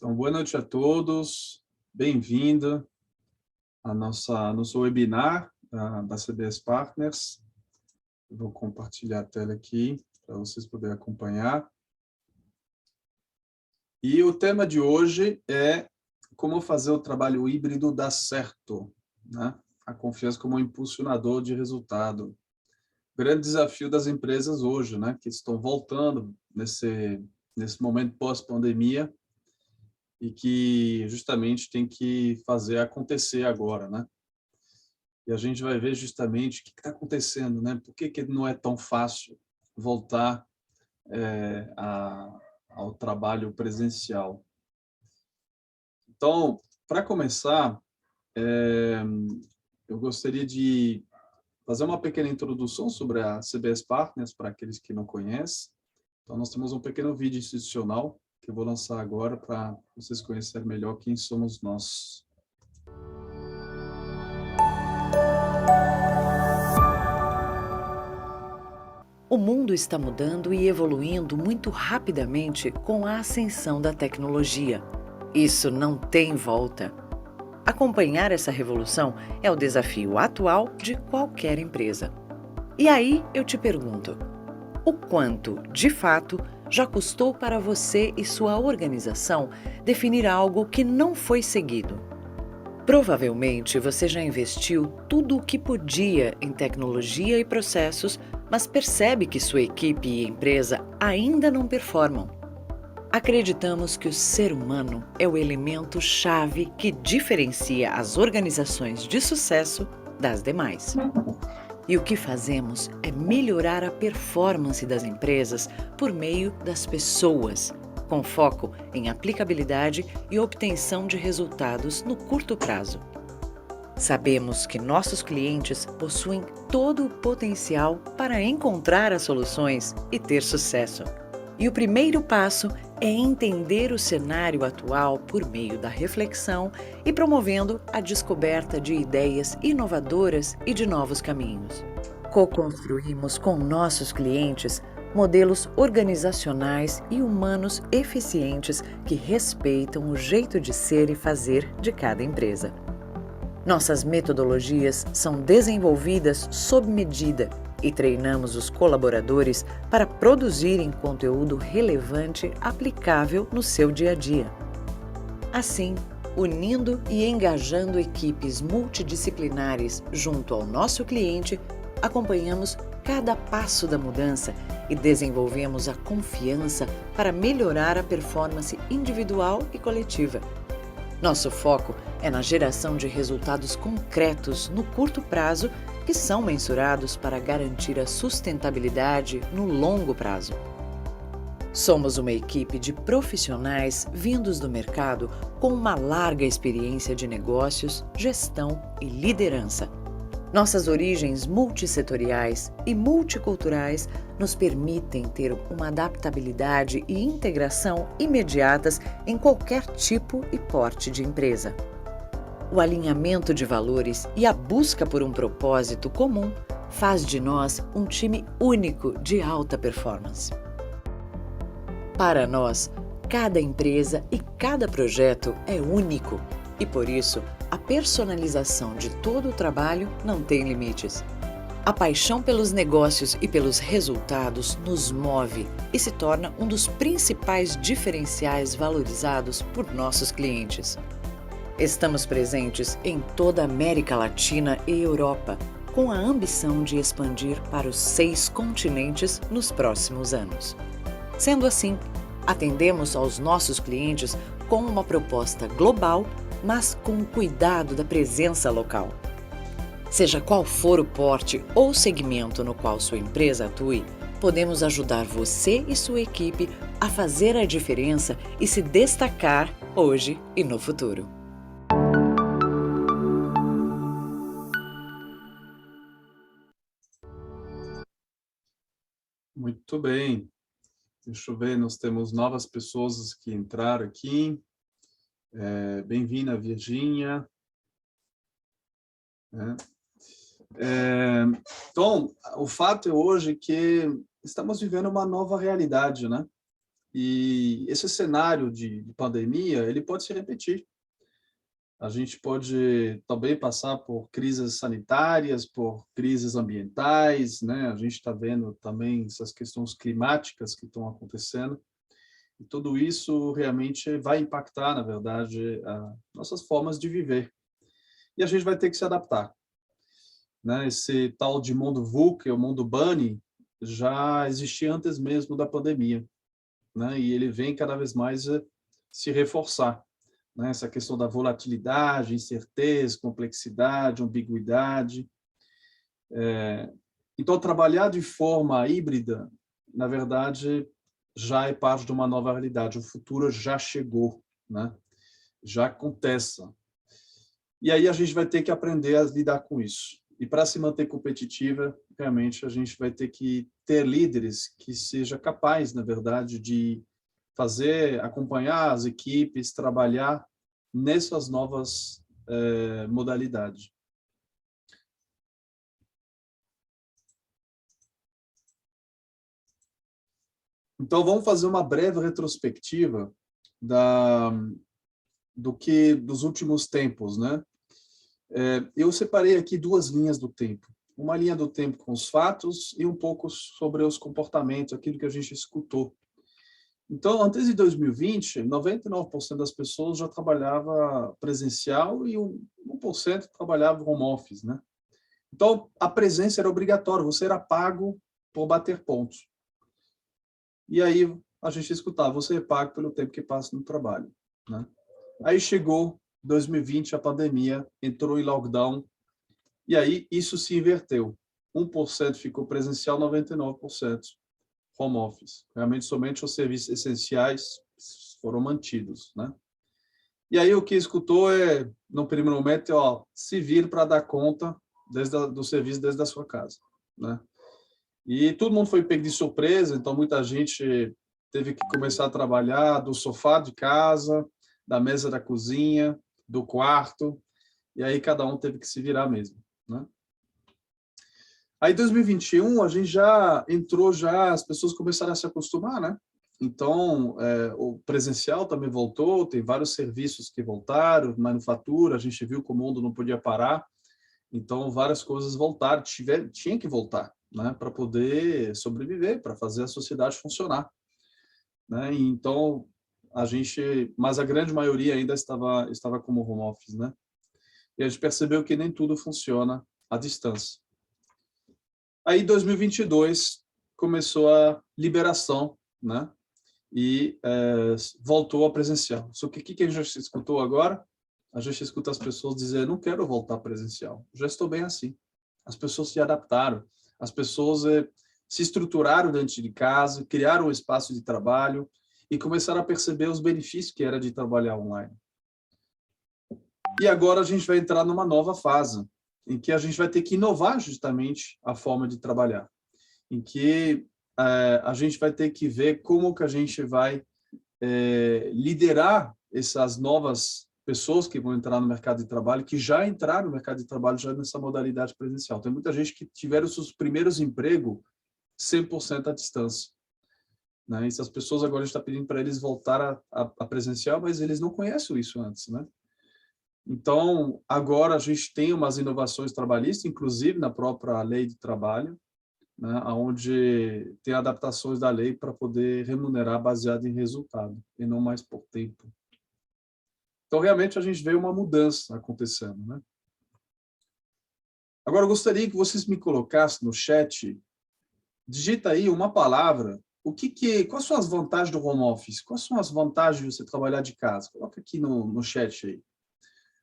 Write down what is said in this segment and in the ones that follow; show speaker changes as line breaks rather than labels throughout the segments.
Então, boa noite a todos, bem-vindo a nosso webinar da CBS Partners. Eu vou compartilhar a tela aqui para vocês poderem acompanhar. E o tema de hoje é como fazer o trabalho híbrido dar certo, né? A confiança como um impulsionador de resultado. Grande desafio das empresas hoje, né? Que estão voltando nesse momento pós-pandemia, e que justamente tem que fazer acontecer agora, né? E a gente vai ver justamente o que está acontecendo, né? Por que não é tão fácil voltar ao trabalho presencial? Então, para começar, eu gostaria de fazer uma pequena introdução sobre a CBS Partners, para aqueles que não conhecem. Então, nós temos um pequeno vídeo institucional que eu vou lançar agora para vocês conhecerem melhor quem somos nós.
O mundo está mudando e evoluindo muito rapidamente com a ascensão da tecnologia. Isso não tem volta. Acompanhar essa revolução é o desafio atual de qualquer empresa. E aí eu te pergunto, o quanto, de fato, já custou para você e sua organização definir algo que não foi seguido? Provavelmente você já investiu tudo o que podia em tecnologia e processos, mas percebe que sua equipe e empresa ainda não performam. Acreditamos que o ser humano é o elemento-chave que diferencia as organizações de sucesso das demais. E o que fazemos é melhorar a performance das empresas por meio das pessoas, com foco em aplicabilidade e obtenção de resultados no curto prazo. Sabemos que nossos clientes possuem todo o potencial para encontrar as soluções e ter sucesso. E o primeiro passo é entender o cenário atual por meio da reflexão e promovendo a descoberta de ideias inovadoras e de novos caminhos. Co-construímos com nossos clientes modelos organizacionais e humanos eficientes que respeitam o jeito de ser e fazer de cada empresa. Nossas metodologias são desenvolvidas sob medida e treinamos os colaboradores para produzirem conteúdo relevante aplicável no seu dia a dia. Assim, unindo e engajando equipes multidisciplinares junto ao nosso cliente, acompanhamos cada passo da mudança e desenvolvemos a confiança para melhorar a performance individual e coletiva. Nosso foco é na geração de resultados concretos no curto prazo que são mensurados para garantir a sustentabilidade no longo prazo. Somos uma equipe de profissionais vindos do mercado com uma larga experiência de negócios, gestão e liderança. Nossas origens multissetoriais e multiculturais nos permitem ter uma adaptabilidade e integração imediatas em qualquer tipo e porte de empresa. O alinhamento de valores e a busca por um propósito comum faz de nós um time único de alta performance. Para nós, cada empresa e cada projeto é único e, por isso, a personalização de todo o trabalho não tem limites. A paixão pelos negócios e pelos resultados nos move e se torna um dos principais diferenciais valorizados por nossos clientes. Estamos presentes em toda a América Latina e Europa, com a ambição de expandir para os 6 continentes nos próximos anos. Sendo assim, atendemos aos nossos clientes com uma proposta global, mas com o cuidado da presença local. Seja qual for o porte ou segmento no qual sua empresa atue, podemos ajudar você e sua equipe a fazer a diferença e se destacar hoje e no futuro.
Muito bem. Deixa eu ver, nós temos novas pessoas que entraram aqui. Bem-vinda, Virgínia. Então, o fato é hoje que estamos vivendo uma nova realidade, né? E esse cenário de pandemia, ele pode se repetir. A gente pode também passar por crises sanitárias, por crises ambientais, né? A gente está vendo também essas questões climáticas que estão acontecendo. E tudo isso realmente vai impactar, na verdade, nossas formas de viver. E a gente vai ter que se adaptar, né? Esse tal de mundo VUCA, o mundo Bunny, já existia antes mesmo da pandemia, né? E ele vem cada vez mais se reforçar, né? Essa questão da volatilidade, incerteza, complexidade, ambiguidade. Então, trabalhar de forma híbrida, na verdade, já é parte de uma nova realidade. O futuro já chegou, né? Já acontece. E aí a gente vai ter que aprender a lidar com isso. E para se manter competitiva, realmente a gente vai ter que ter líderes que seja capaz, na verdade, de acompanhar as equipes, trabalhar nessas novas modalidades. Então, vamos fazer uma breve retrospectiva dos últimos tempos, né? Eu separei aqui duas linhas do tempo. Uma linha do tempo com os fatos e um pouco sobre os comportamentos, aquilo que a gente escutou. Então, antes de 2020, 99% das pessoas já trabalhava presencial e 1% trabalhava home office, né? Então, a presença era obrigatória, você era pago por bater pontos. E aí a gente escutava, você é pago pelo tempo que passa no trabalho, né? Aí chegou 2020, a pandemia, entrou em lockdown, e aí isso se inverteu. 1% ficou presencial, 99% home office. Realmente, somente os serviços essenciais foram mantidos, né? E aí o que escutou no primeiro momento, se vir para dar conta do serviço desde a sua casa, né? E todo mundo foi pego de surpresa, então muita gente teve que começar a trabalhar do sofá de casa, da mesa da cozinha, do quarto, e aí cada um teve que se virar mesmo, né? Aí, em 2021, a gente já entrou, as pessoas começaram a se acostumar, né? Então, o presencial também voltou, tem vários serviços que voltaram, manufatura, a gente viu que o mundo não podia parar, então várias coisas voltaram, tinha que voltar, né? Para poder sobreviver, para fazer a sociedade funcionar, né? Então, mas a grande maioria ainda estava como home office, né? E a gente percebeu que nem tudo funciona à distância. Aí, em 2022, começou a liberação, né? E voltou ao presencial. Só que o que a gente escutou agora? A gente escuta as pessoas dizer, não quero voltar presencial, já estou bem assim. As pessoas se adaptaram, as pessoas se estruturaram dentro de casa, criaram um espaço de trabalho e começaram a perceber os benefícios que era de trabalhar online. E agora a gente vai entrar numa nova fase, em que a gente vai ter que inovar justamente a forma de trabalhar, em que a gente vai ter que ver como que a gente vai liderar essas novas pessoas que vão entrar no mercado de trabalho, que já entraram no mercado de trabalho já nessa modalidade presencial. Tem muita gente que tiveram seus primeiros empregos 100% à distância, né? E essas pessoas agora estão pedindo para eles voltar a presencial, mas eles não conhecem isso antes, né? Então, agora a gente tem umas inovações trabalhistas, inclusive na própria lei de trabalho, né, onde tem adaptações da lei para poder remunerar baseado em resultado, e não mais por tempo. Então, realmente, a gente vê uma mudança acontecendo, né? Agora, eu gostaria que vocês me colocassem no chat, digita aí uma palavra, quais são as vantagens do home office? Quais são as vantagens de você trabalhar de casa? Coloca aqui no chat aí.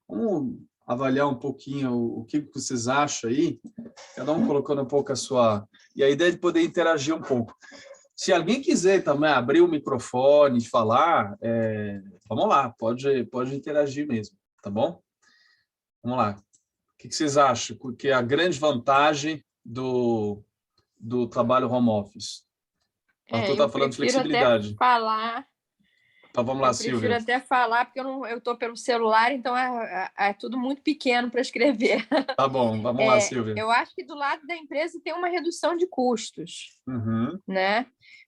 Vamos avaliar um pouquinho o que vocês acham aí, cada um colocando um pouco a sua... E a ideia é de poder interagir um pouco. Se alguém quiser também abrir o microfone e falar, vamos lá, pode interagir mesmo, tá bom? Vamos lá. O que vocês acham que é a grande vantagem do trabalho home office? Arthur está falando de flexibilidade.
Falar...
Então, vamos lá,
eu
Silvia.
prefiro até falar, porque eu estou pelo celular, então é tudo muito pequeno para escrever.
Tá bom, vamos lá, Silvia.
Eu acho que do lado da empresa tem uma redução de custos, né?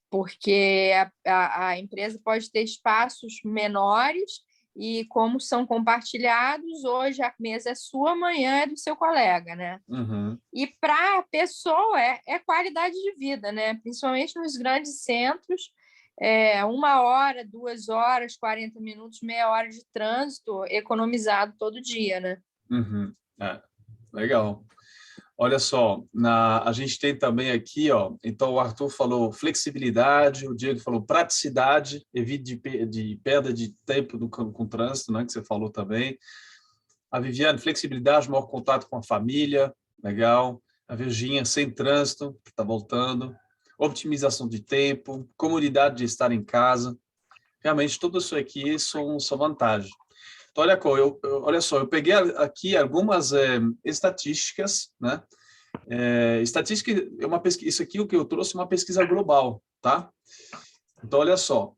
porque a empresa pode ter espaços menores e, como são compartilhados, hoje a mesa é sua, amanhã é do seu colega, né?
Uhum.
E para a pessoa é qualidade de vida, né? Principalmente nos grandes centros, 1 hora, 2 horas, 40 minutos, meia hora de trânsito economizado todo dia, né?
Uhum. Legal. Olha só, a gente tem também aqui, ó, então o Arthur falou flexibilidade, o Diego falou praticidade, evite de perda de tempo com trânsito, né, que você falou também. A Viviane, flexibilidade, maior contato com a família, legal. A Virgínia, sem trânsito, que está voltando. Optimização de tempo, comodidade de estar em casa. Realmente, tudo isso aqui são vantagens. Então, olha só, eu peguei aqui algumas estatísticas, né? Estatística é uma pesquisa, isso aqui o que eu trouxe é uma pesquisa global, tá? Então, olha só,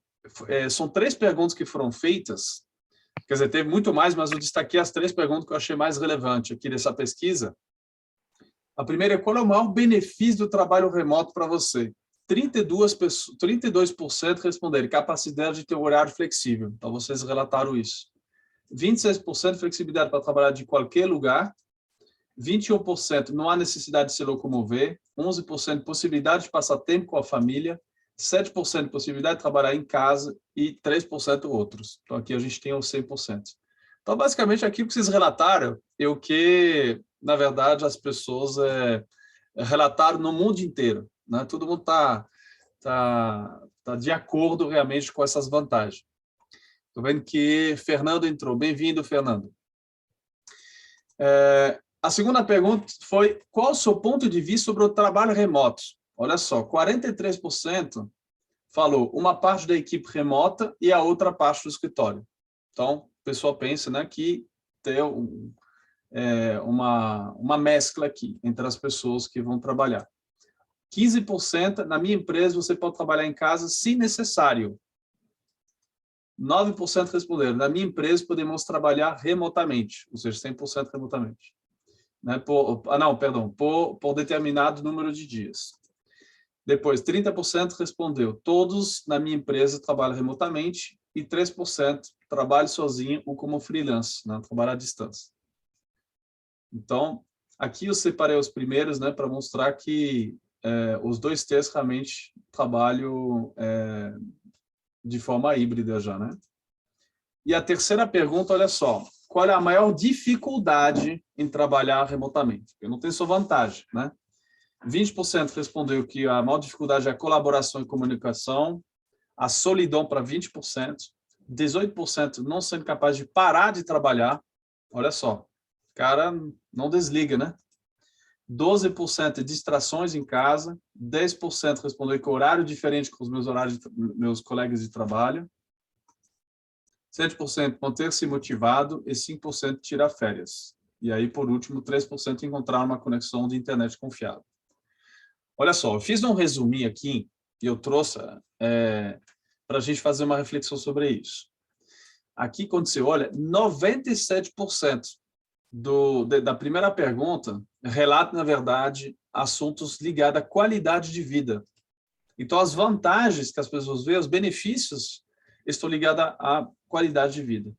são 3 perguntas que foram feitas, quer dizer, teve muito mais, mas eu destaquei as 3 perguntas que eu achei mais relevante aqui dessa pesquisa. A primeira é: qual é o maior benefício do trabalho remoto para você? 32% responderam capacidade de ter um horário flexível. Então, vocês relataram isso. 26% flexibilidade para trabalhar de qualquer lugar. 21% não há necessidade de se locomover. 11% possibilidade de passar tempo com a família. 7% possibilidade de trabalhar em casa e 3% outros. Então, aqui a gente tem os 100%. Então, basicamente, aquilo que vocês relataram é o que, na verdade, as pessoas relataram no mundo inteiro, né? Todo mundo tá de acordo realmente com essas vantagens. Estou vendo que Fernando entrou. Bem-vindo, Fernando. A segunda pergunta foi: qual o seu ponto de vista sobre o trabalho remoto? Olha só, 43% falou uma parte da equipe remota e a outra parte do escritório. Então, o pessoal pensa, né, que tem uma mescla aqui entre as pessoas que vão trabalhar. 15%, na minha empresa, você pode trabalhar em casa se necessário. 9% responderam: na minha empresa podemos trabalhar remotamente, ou seja, 100% remotamente. Né? Por determinado número de dias. Depois, 30% respondeu: todos na minha empresa trabalham remotamente, e 3% trabalham sozinho ou como freelance, né? Trabalhar à distância. Então, aqui eu separei os primeiros, né, para mostrar que os 2 terços realmente trabalham de forma híbrida já, né? E a terceira pergunta, olha só: qual é a maior dificuldade em trabalhar remotamente? Eu não tenho só vantagem, né? 20% respondeu que a maior dificuldade é a colaboração e comunicação, a solidão para 20%, 18% não sendo capaz de parar de trabalhar. Olha só, o cara não desliga, né? 12% distrações em casa, 10% respondeu que horário diferente com os meus colegas de trabalho, 7% manter-se motivado e 5% tirar férias. E aí, por último, 3% encontrar uma conexão de internet confiável. Olha só, eu fiz um resuminho aqui e eu trouxe para a gente fazer uma reflexão sobre isso. Aqui, quando você olha, 97% da primeira pergunta relata, na verdade, assuntos ligados à qualidade de vida. Então, as vantagens que as pessoas veem, os benefícios, estão ligados à qualidade de vida.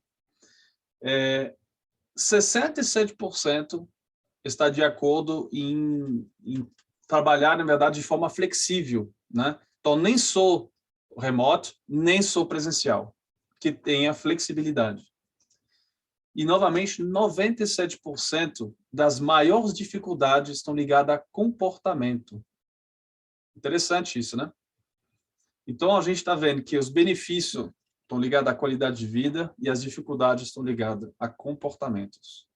67% está de acordo em trabalhar, na verdade, de forma flexível, né? Então, nem sou remoto, nem sou presencial, que tenha flexibilidade. E, novamente, 97% das maiores dificuldades estão ligadas a comportamento. Interessante isso, né? Então, a gente está vendo que os benefícios estão ligados à qualidade de vida e as dificuldades estão ligadas a comportamentos.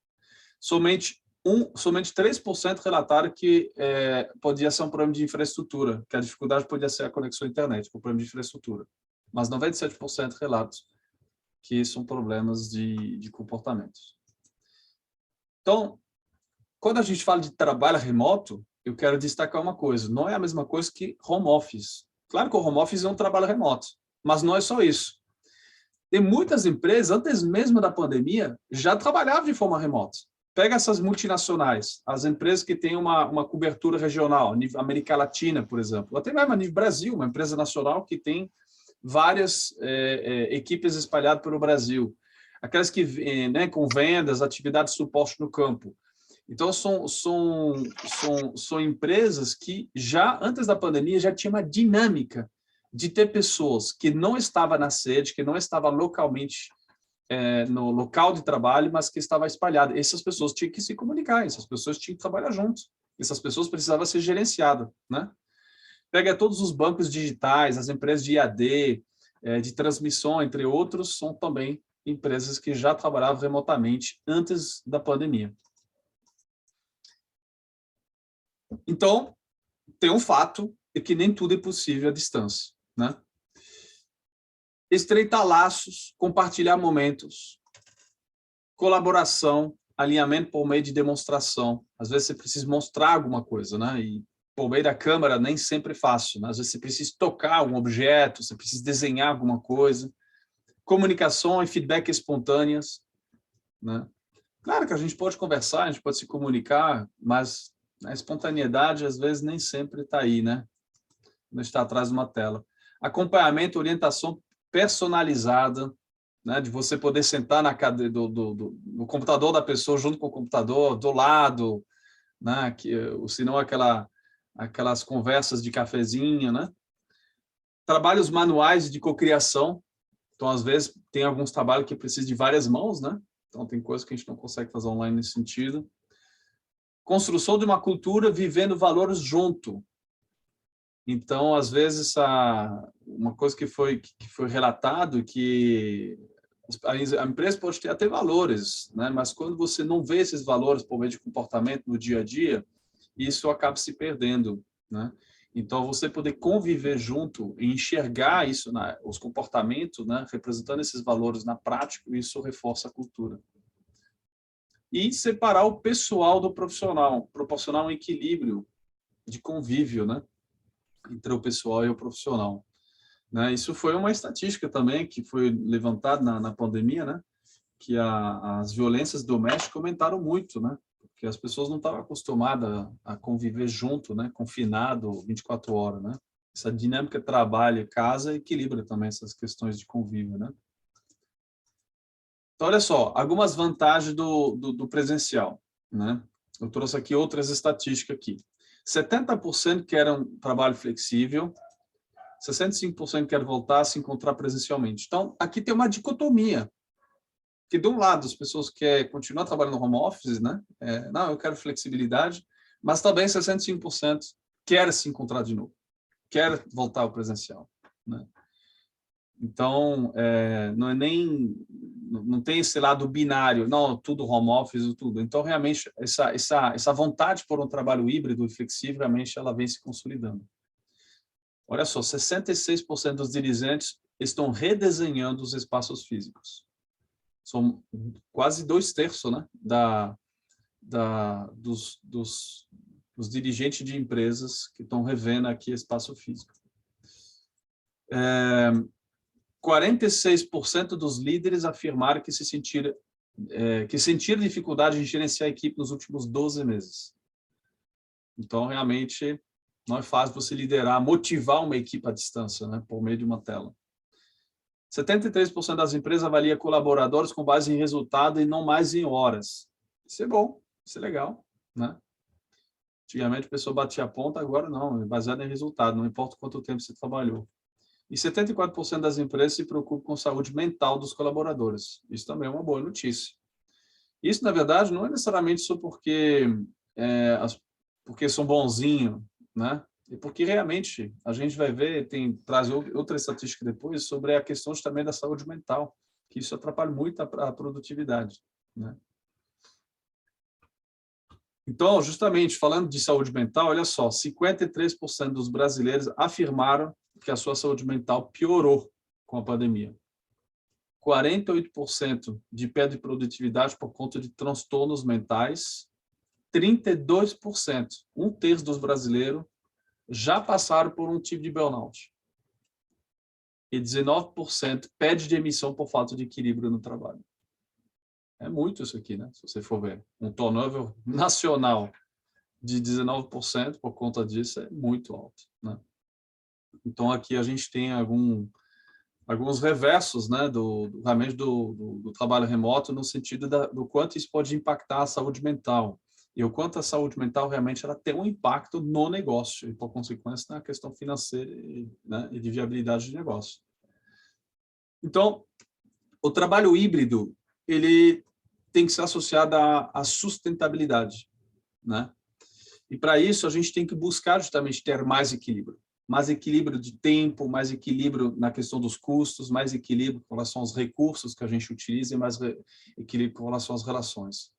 Somente 3% relataram que podia ser um problema de infraestrutura, que a dificuldade podia ser a conexão à internet, o problema de infraestrutura. Mas 97% relatam que são problemas de comportamentos. Então, quando a gente fala de trabalho remoto, eu quero destacar uma coisa: não é a mesma coisa que home office. Claro que o home office é um trabalho remoto, mas não é só isso. Tem muitas empresas, antes mesmo da pandemia, já trabalhavam de forma remota. Pega essas multinacionais, as empresas que têm uma cobertura regional, nível América Latina, por exemplo, até mesmo a nível Brasil, uma empresa nacional que tem várias equipes espalhadas pelo Brasil. Aquelas que, né, com vendas, atividades de suporte no campo. Então, são empresas que já, antes da pandemia, já tinha uma dinâmica de ter pessoas que não estavam na sede, que não estavam localmente no local de trabalho, mas que estava espalhada. Essas pessoas tinham que se comunicar, essas pessoas tinham que trabalhar juntos, essas pessoas precisavam ser gerenciadas, né? Pega todos os bancos digitais, as empresas de IAD, de transmissão, entre outros, são também empresas que já trabalhavam remotamente antes da pandemia. Então, tem um fato, é que nem tudo é possível à distância, né? Estreitar laços, compartilhar momentos, colaboração, alinhamento por meio de demonstração. Às vezes você precisa mostrar alguma coisa, né? E por meio da câmera nem sempre é fácil, né? Às vezes você precisa tocar algum objeto, você precisa desenhar alguma coisa. Comunicação e feedback espontâneas, né? Claro que a gente pode conversar, a gente pode se comunicar, mas a espontaneidade às vezes nem sempre está aí, né? Não está atrás de uma tela. Acompanhamento, orientação personalizada, né, de você poder sentar na cadeira no computador da pessoa, junto com o computador, do lado, né, ou senão aquelas conversas de cafezinho, né? Trabalhos manuais de cocriação. Então, às vezes, tem alguns trabalhos que precisam de várias mãos, né? Então, tem coisas que a gente não consegue fazer online nesse sentido. Construção de uma cultura vivendo valores junto. Então, às vezes, uma coisa que foi relatado, que a empresa pode ter até valores, né? Mas quando você não vê esses valores por meio de comportamento no dia a dia, isso acaba se perdendo, né? Então, você poder conviver junto e enxergar isso, os comportamentos, né? Representando esses valores na prática, isso reforça a cultura. E separar o pessoal do profissional, proporcionar um equilíbrio de convívio, né? Entre o pessoal e o profissional, né? Isso foi uma estatística também que foi levantada na pandemia, né? Que as violências domésticas aumentaram muito, né? Porque as pessoas não estavam acostumadas a conviver junto, né? Confinado 24 horas, né? Essa dinâmica trabalho e casa equilibra também essas questões de convívio, né? Então, olha só, algumas vantagens do presencial, né? Eu trouxe aqui outras estatísticas aqui. 70% querem um trabalho flexível, 65% querem voltar a se encontrar presencialmente. Então, aqui tem uma dicotomia, que de um lado as pessoas querem continuar trabalhando no home office, né? Não, eu quero flexibilidade, mas também 65% querem se encontrar de novo, querem voltar ao presencial, né? Então, não tem esse lado binário, não, tudo home office, tudo. Então, realmente, essa vontade por um trabalho híbrido e flexível, realmente, ela vem se consolidando. Olha só, 66% dos dirigentes estão redesenhando os espaços físicos. São quase 2/3, né, dos dirigentes de empresas que estão revendo aqui espaço físico. 46% dos líderes afirmaram que sentiram dificuldade em gerenciar a equipe nos últimos 12 meses. Então, realmente, não é fácil você liderar, motivar uma equipe à distância, né, por meio de uma tela. 73% das empresas avalia colaboradores com base em resultado e não mais em horas. Isso é bom, isso é legal, né? Antigamente a pessoa batia a ponta, agora não, é baseado em resultado, não importa quanto tempo você trabalhou. E 74% das empresas se preocupam com a saúde mental dos colaboradores. Isso também é uma boa notícia. Isso, na verdade, não é necessariamente só porque são bonzinhos, né? E porque realmente a gente vai ver, traz outra estatística depois sobre a questão também da saúde mental, que isso atrapalha muito a produtividade, né? Então, justamente falando de saúde mental, olha só, 53% dos brasileiros afirmaram que a sua saúde mental piorou com a pandemia. 48% de perda de produtividade por conta de transtornos mentais. 32%, 1/3 dos brasileiros, já passaram por um tipo de burnout. E 19% pede demissão por falta de equilíbrio no trabalho. É muito isso aqui, né? Se você for ver. Um turnover nacional de 19% por conta disso é muito alto, né? Então, aqui a gente tem alguns reversos, né, realmente do trabalho remoto, no sentido do quanto isso pode impactar a saúde mental e o quanto a saúde mental realmente ela tem um impacto no negócio e, por consequência, na questão financeira e, né, e de viabilidade de negócio. Então, o trabalho híbrido, ele tem que ser associado à sustentabilidade, né? E, para isso, a gente tem que buscar justamente ter mais equilíbrio de tempo, mais equilíbrio na questão dos custos, mais equilíbrio com relação aos recursos que a gente utiliza e mais equilíbrio com relação às relações.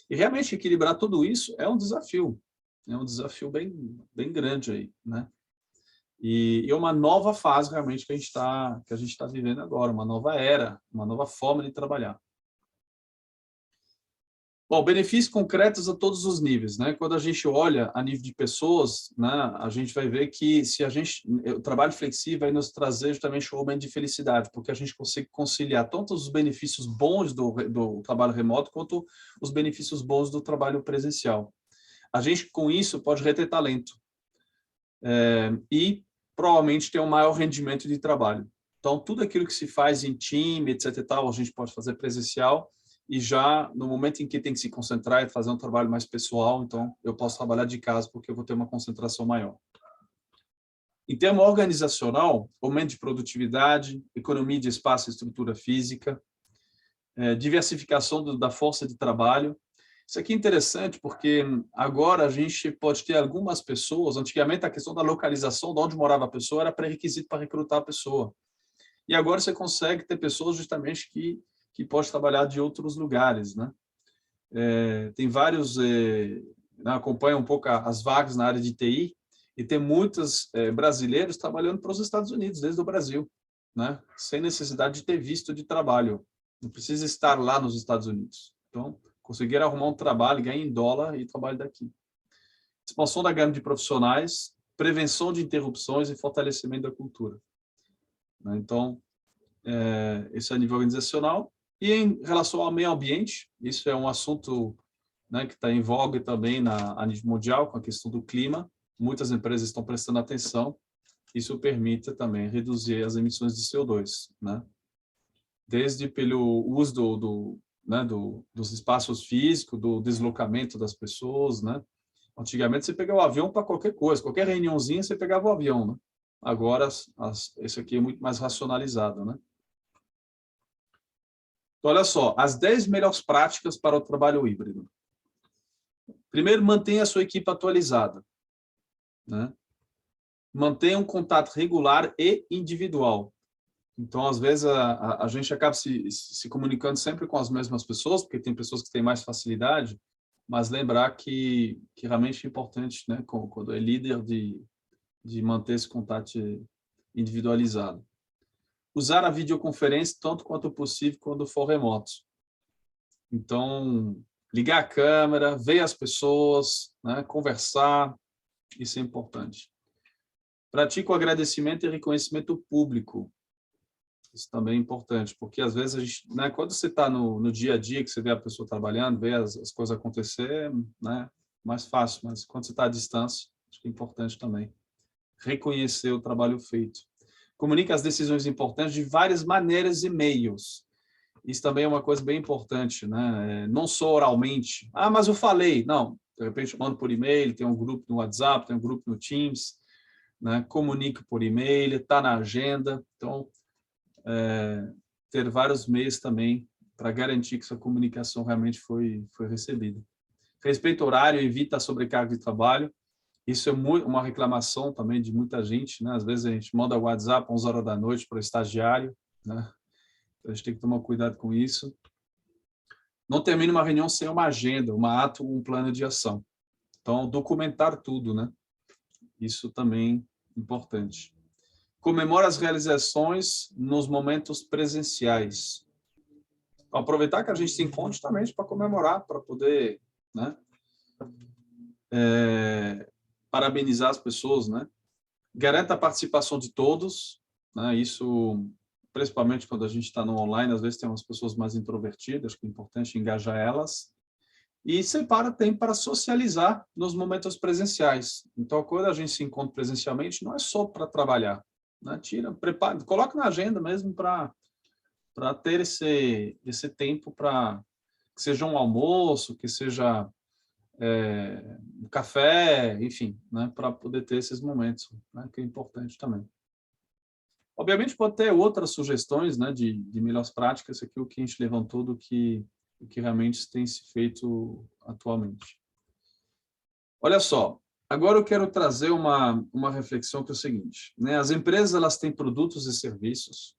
E realmente equilibrar tudo isso é um desafio bem grande aí, né? E é uma nova fase realmente que a gente está vivendo agora, uma nova era, uma nova forma de trabalhar. Bom, benefícios concretos a todos os níveis, né? Quando a gente olha a nível de pessoas, né, a gente vai ver que o trabalho flexível vai nos trazer justamente um momento de felicidade, porque a gente consegue conciliar tanto os benefícios bons do trabalho remoto quanto os benefícios bons do trabalho presencial. A gente, com isso, pode reter talento e provavelmente ter um maior rendimento de trabalho. Então, tudo aquilo que se faz em time, etc. e tal, a gente pode fazer presencial, e já no momento em que tem que se concentrar e fazer um trabalho mais pessoal, então eu posso trabalhar de casa porque eu vou ter uma concentração maior. Em termos organizacional, aumento de produtividade, economia de espaço e estrutura física, diversificação da força de trabalho. Isso aqui é interessante porque agora a gente pode ter algumas pessoas, antigamente a questão da localização, de onde morava a pessoa, era pré-requisito para recrutar a pessoa. E agora você consegue ter pessoas justamente que pode trabalhar de outros lugares, né? Tem vários, acompanha um pouco as vagas na área de TI, e tem muitos brasileiros trabalhando para os Estados Unidos, desde o Brasil, né? Sem necessidade de ter visto de trabalho. Não precisa estar lá nos Estados Unidos. Então, conseguiram arrumar um trabalho, ganhar em dólar e trabalho daqui. Expansão da gama de profissionais, prevenção de interrupções e fortalecimento da cultura. Então, isso é a nível organizacional. E em relação ao meio ambiente, isso é um assunto, né, que está em voga também a nível mundial, com a questão do clima. Muitas empresas estão prestando atenção. Isso permite também reduzir as emissões de CO2, né? Desde pelo uso dos espaços físicos, do deslocamento das pessoas, né? Antigamente você pegava o avião para qualquer coisa, qualquer reuniãozinha você pegava o avião, né? Agora, esse aqui é muito mais racionalizado, né? Então, olha só, as 10 melhores práticas para o trabalho híbrido. Primeiro, mantenha a sua equipe atualizada, né? Mantenha um contato regular e individual. Então, às vezes, a gente acaba se comunicando sempre com as mesmas pessoas, porque tem pessoas que têm mais facilidade, mas lembrar que realmente é importante, né, quando é líder, de manter esse contato individualizado. Usar a videoconferência tanto quanto possível quando for remoto. Então, ligar a câmera, ver as pessoas, né, conversar, isso é importante. Pratique o agradecimento e reconhecimento público. Isso também é importante, porque às vezes a gente, né, quando você está no dia a dia, que você vê a pessoa trabalhando, vê as coisas acontecer, né, mais fácil, mas quando você está à distância, acho que é importante também reconhecer o trabalho feito. Comunique as decisões importantes de várias maneiras e meios. Isso também é uma coisa bem importante, né? Não só oralmente. Ah, mas eu falei. Não, de repente eu mando por e-mail, tem um grupo no WhatsApp, tem um grupo no Teams, né? Comunique por e-mail, está na agenda. Então, ter vários meios também para garantir que sua comunicação realmente foi recebida. Respeito ao horário, evita a sobrecarga de trabalho. Isso é uma reclamação também de muita gente, né? Às vezes a gente manda o WhatsApp às 11 horas da noite para o estagiário, né? A gente tem que tomar cuidado com isso. Não termine uma reunião sem uma agenda, um plano de ação. Então, documentar tudo, né? Isso também é importante. Comemore as realizações nos momentos presenciais. Aproveitar que a gente se encontra justamente para comemorar, para poder, né, parabenizar as pessoas, né? Garanta a participação de todos, né? Isso principalmente quando a gente está no online, às vezes tem umas pessoas mais introvertidas, que é importante engajar elas, e separa tempo para socializar nos momentos presenciais. Então, quando a gente se encontra presencialmente, não é só para trabalhar, né? Prepara, coloca na agenda mesmo para ter esse tempo para que seja um almoço, que seja um café, enfim, né? Para poder ter esses momentos, né? Que é importante também. Obviamente, pode ter outras sugestões, né? De melhores práticas, aqui o que a gente levantou do que realmente tem se feito atualmente. Olha só, agora eu quero trazer uma reflexão que é o seguinte, né? As empresas, elas têm produtos e serviços,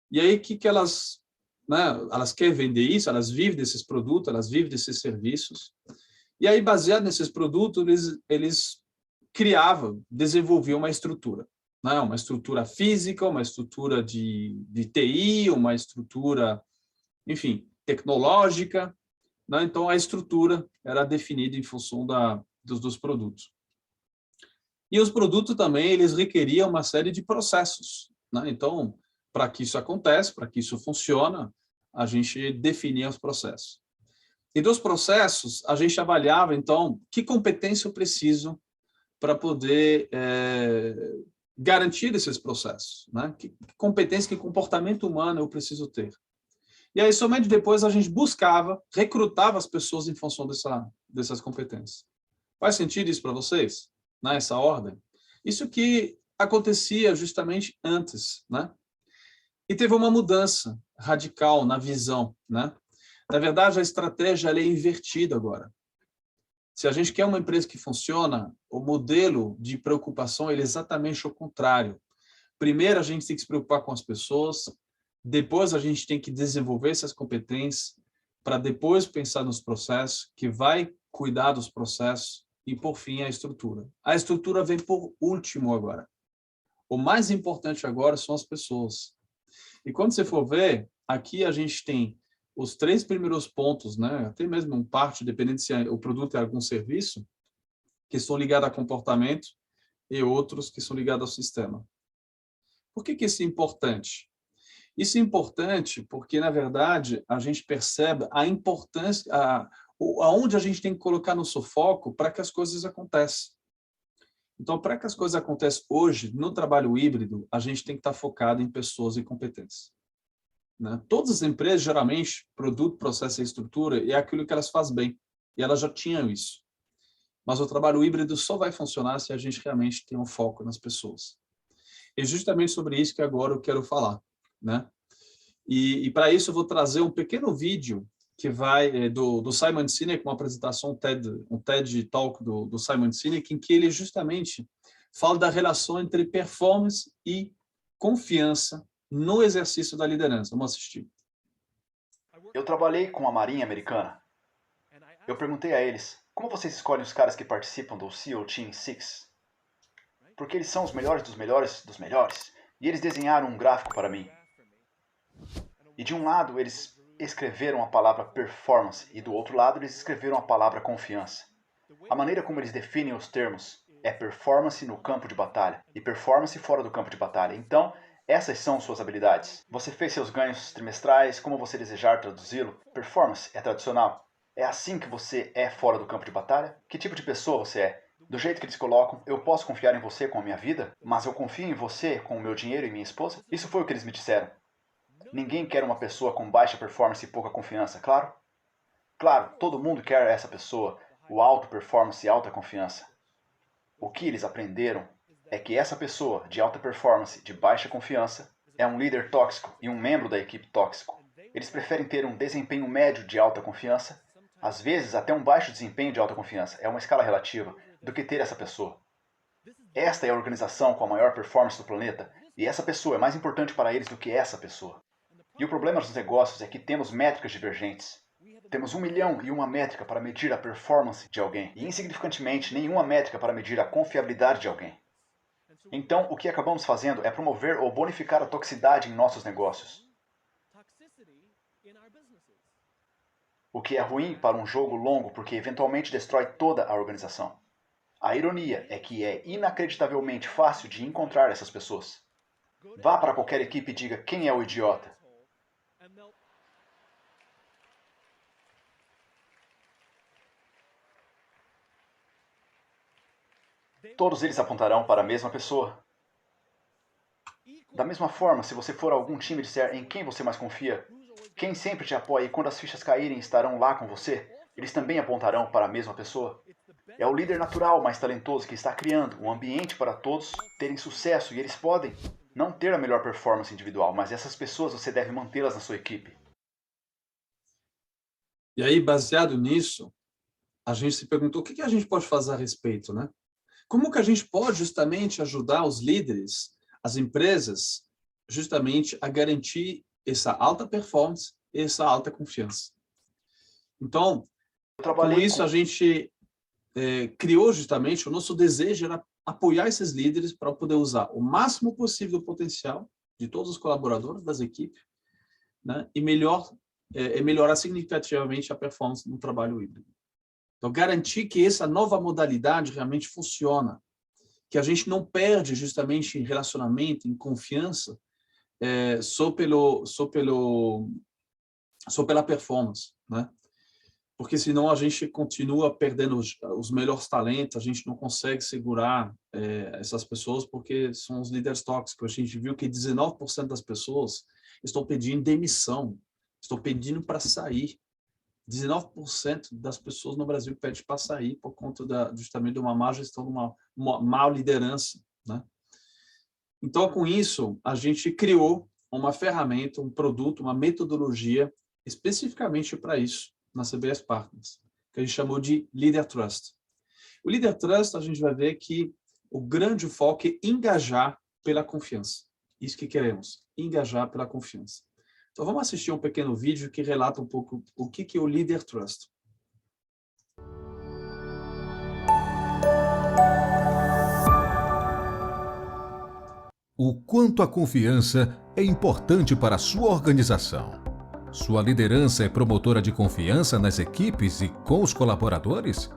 e aí o que elas, né? Elas querem vender isso, elas vivem desses produtos, elas vivem desses serviços, e aí, baseado nesses produtos, eles criavam, desenvolviam uma estrutura, né? Uma estrutura física, uma estrutura de TI, uma estrutura, enfim, tecnológica, né? Então, a estrutura era definida em função dos produtos. E os produtos também, eles requeriam uma série de processos, né? Então, para que isso aconteça, para que isso funcione, a gente definia os processos. E dos processos, a gente avaliava, então, que competência eu preciso para poder garantir esses processos, né? Que competência, que comportamento humano eu preciso ter. E aí, somente depois, a gente buscava, recrutava as pessoas em função dessas competências. Faz sentido isso para vocês? Nessa ordem? Isso que acontecia justamente antes, né? E teve uma mudança radical na visão, né? Na verdade, a estratégia ela é invertida agora. Se a gente quer uma empresa que funciona, o modelo de preocupação ele é exatamente o contrário. Primeiro, a gente tem que se preocupar com as pessoas, depois a gente tem que desenvolver essas competências, para depois pensar nos processos, que vai cuidar dos processos, e, por fim, a estrutura. A estrutura vem por último agora. O mais importante agora são as pessoas. E quando você for ver, aqui a gente tem os 3 primeiros pontos, né? Até mesmo parte, dependendo se o produto é algum serviço, que estão ligados a comportamento, e outros que são ligados ao sistema. Por que isso é importante? Isso é importante porque, na verdade, a gente percebe a importância, aonde a gente tem que colocar nosso foco para que as coisas aconteçam. Então, para que as coisas aconteçam hoje, no trabalho híbrido, a gente tem que estar focado em pessoas e competências. Né? Todas as empresas, geralmente, produto, processo e estrutura é aquilo que elas fazem bem. E elas já tinham isso. Mas o trabalho híbrido só vai funcionar se a gente realmente tem um foco nas pessoas. E justamente sobre isso que agora eu quero falar. Né? E para isso eu vou trazer um pequeno vídeo que vai do Simon Sinek, uma apresentação, um TED Talk do Simon Sinek, em que ele justamente fala da relação entre performance e confiança no exercício da liderança. Vamos assistir.
Eu trabalhei com a Marinha Americana. Eu perguntei a eles, como vocês escolhem os caras que participam do SEAL Team 6? Porque eles são os melhores dos melhores dos melhores. E eles desenharam um gráfico para mim. E de um lado eles escreveram a palavra performance e do outro lado eles escreveram a palavra confiança. A maneira como eles definem os termos é performance no campo de batalha e performance fora do campo de batalha. Então, essas são suas habilidades. Você fez seus ganhos trimestrais, como você desejar traduzi-lo. Performance é tradicional. É assim que você é fora do campo de batalha? Que tipo de pessoa você é? Do jeito que eles colocam, eu posso confiar em você com a minha vida, mas eu confio em você com o meu dinheiro e minha esposa? Isso foi o que eles me disseram. Ninguém quer uma pessoa com baixa performance e pouca confiança, claro? Claro, todo mundo quer essa pessoa, o alto performance e alta confiança. O que eles aprenderam é que essa pessoa de alta performance, de baixa confiança, é um líder tóxico e um membro da equipe tóxico. Eles preferem ter um desempenho médio de alta confiança, às vezes até um baixo desempenho de alta confiança, é uma escala relativa, do que ter essa pessoa. Esta é a organização com a maior performance do planeta, e essa pessoa é mais importante para eles do que essa pessoa. E o problema dos negócios é que temos métricas divergentes. Temos 1.000.001 métrica para medir a performance de alguém, e insignificantemente nenhuma métrica para medir a confiabilidade de alguém. Então, o que acabamos fazendo é promover ou bonificar a toxicidade em nossos negócios. O que é ruim para um jogo longo porque eventualmente destrói toda a organização. A ironia é que é inacreditavelmente fácil de encontrar essas pessoas. Vá para qualquer equipe e diga quem é o idiota. Todos eles apontarão para a mesma pessoa. Da mesma forma, se você for a algum time e disser em quem você mais confia, quem sempre te apoia e quando as fichas caírem estarão lá com você, eles também apontarão para a mesma pessoa. É o líder natural mais talentoso que está criando um ambiente para todos terem sucesso e eles podem não ter a melhor performance individual, mas essas pessoas você deve mantê-las na sua equipe.
E aí, baseado nisso, a gente se perguntou o que a gente pode fazer a respeito, né? Como que a gente pode justamente ajudar os líderes, as empresas, justamente a garantir essa alta performance e essa alta confiança? Então, com isso a gente criou justamente, o nosso desejo era apoiar esses líderes para poder usar o máximo possível o potencial de todos os colaboradores das equipes, né? E melhorar significativamente a performance no trabalho híbrido. Então, garantir que essa nova modalidade realmente funciona, que a gente não perde justamente em relacionamento, em confiança, só pela performance, né? Porque senão a gente continua perdendo os melhores talentos, a gente não consegue segurar essas pessoas porque são os líderes tóxicos. A gente viu que 19% das pessoas estão pedindo demissão, estão pedindo para sair. 19% das pessoas no Brasil pedem para sair por conta justamente de uma má gestão, de uma má liderança, né? Então, com isso, a gente criou uma ferramenta, um produto, uma metodologia especificamente para isso, na CBS Partners, que a gente chamou de Leader Trust. O Leader Trust, a gente vai ver que o grande foco é engajar pela confiança. Isso que queremos, engajar pela confiança. Então, vamos assistir um pequeno vídeo que relata um pouco o que é o Leader Trust.
O quanto a confiança é importante para a sua organização. Sua liderança é promotora de confiança nas equipes e com os colaboradores?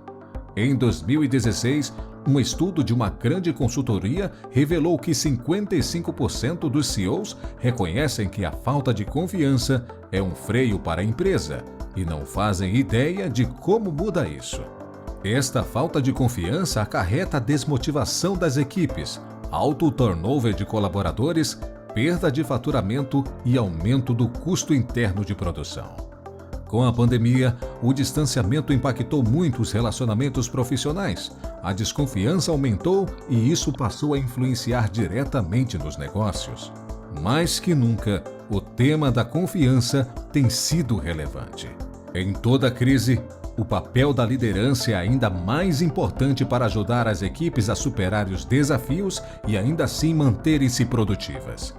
Em 2016, um estudo de uma grande consultoria revelou que 55% dos CEOs reconhecem que a falta de confiança é um freio para a empresa e não fazem ideia de como muda isso. Esta falta de confiança acarreta a desmotivação das equipes, alto turnover de colaboradores, perda de faturamento e aumento do custo interno de produção. Com a pandemia, o distanciamento impactou muito os relacionamentos profissionais, a desconfiança aumentou e isso passou a influenciar diretamente nos negócios. Mais que nunca, o tema da confiança tem sido relevante. Em toda crise, o papel da liderança é ainda mais importante para ajudar as equipes a superar os desafios e ainda assim manterem-se produtivas.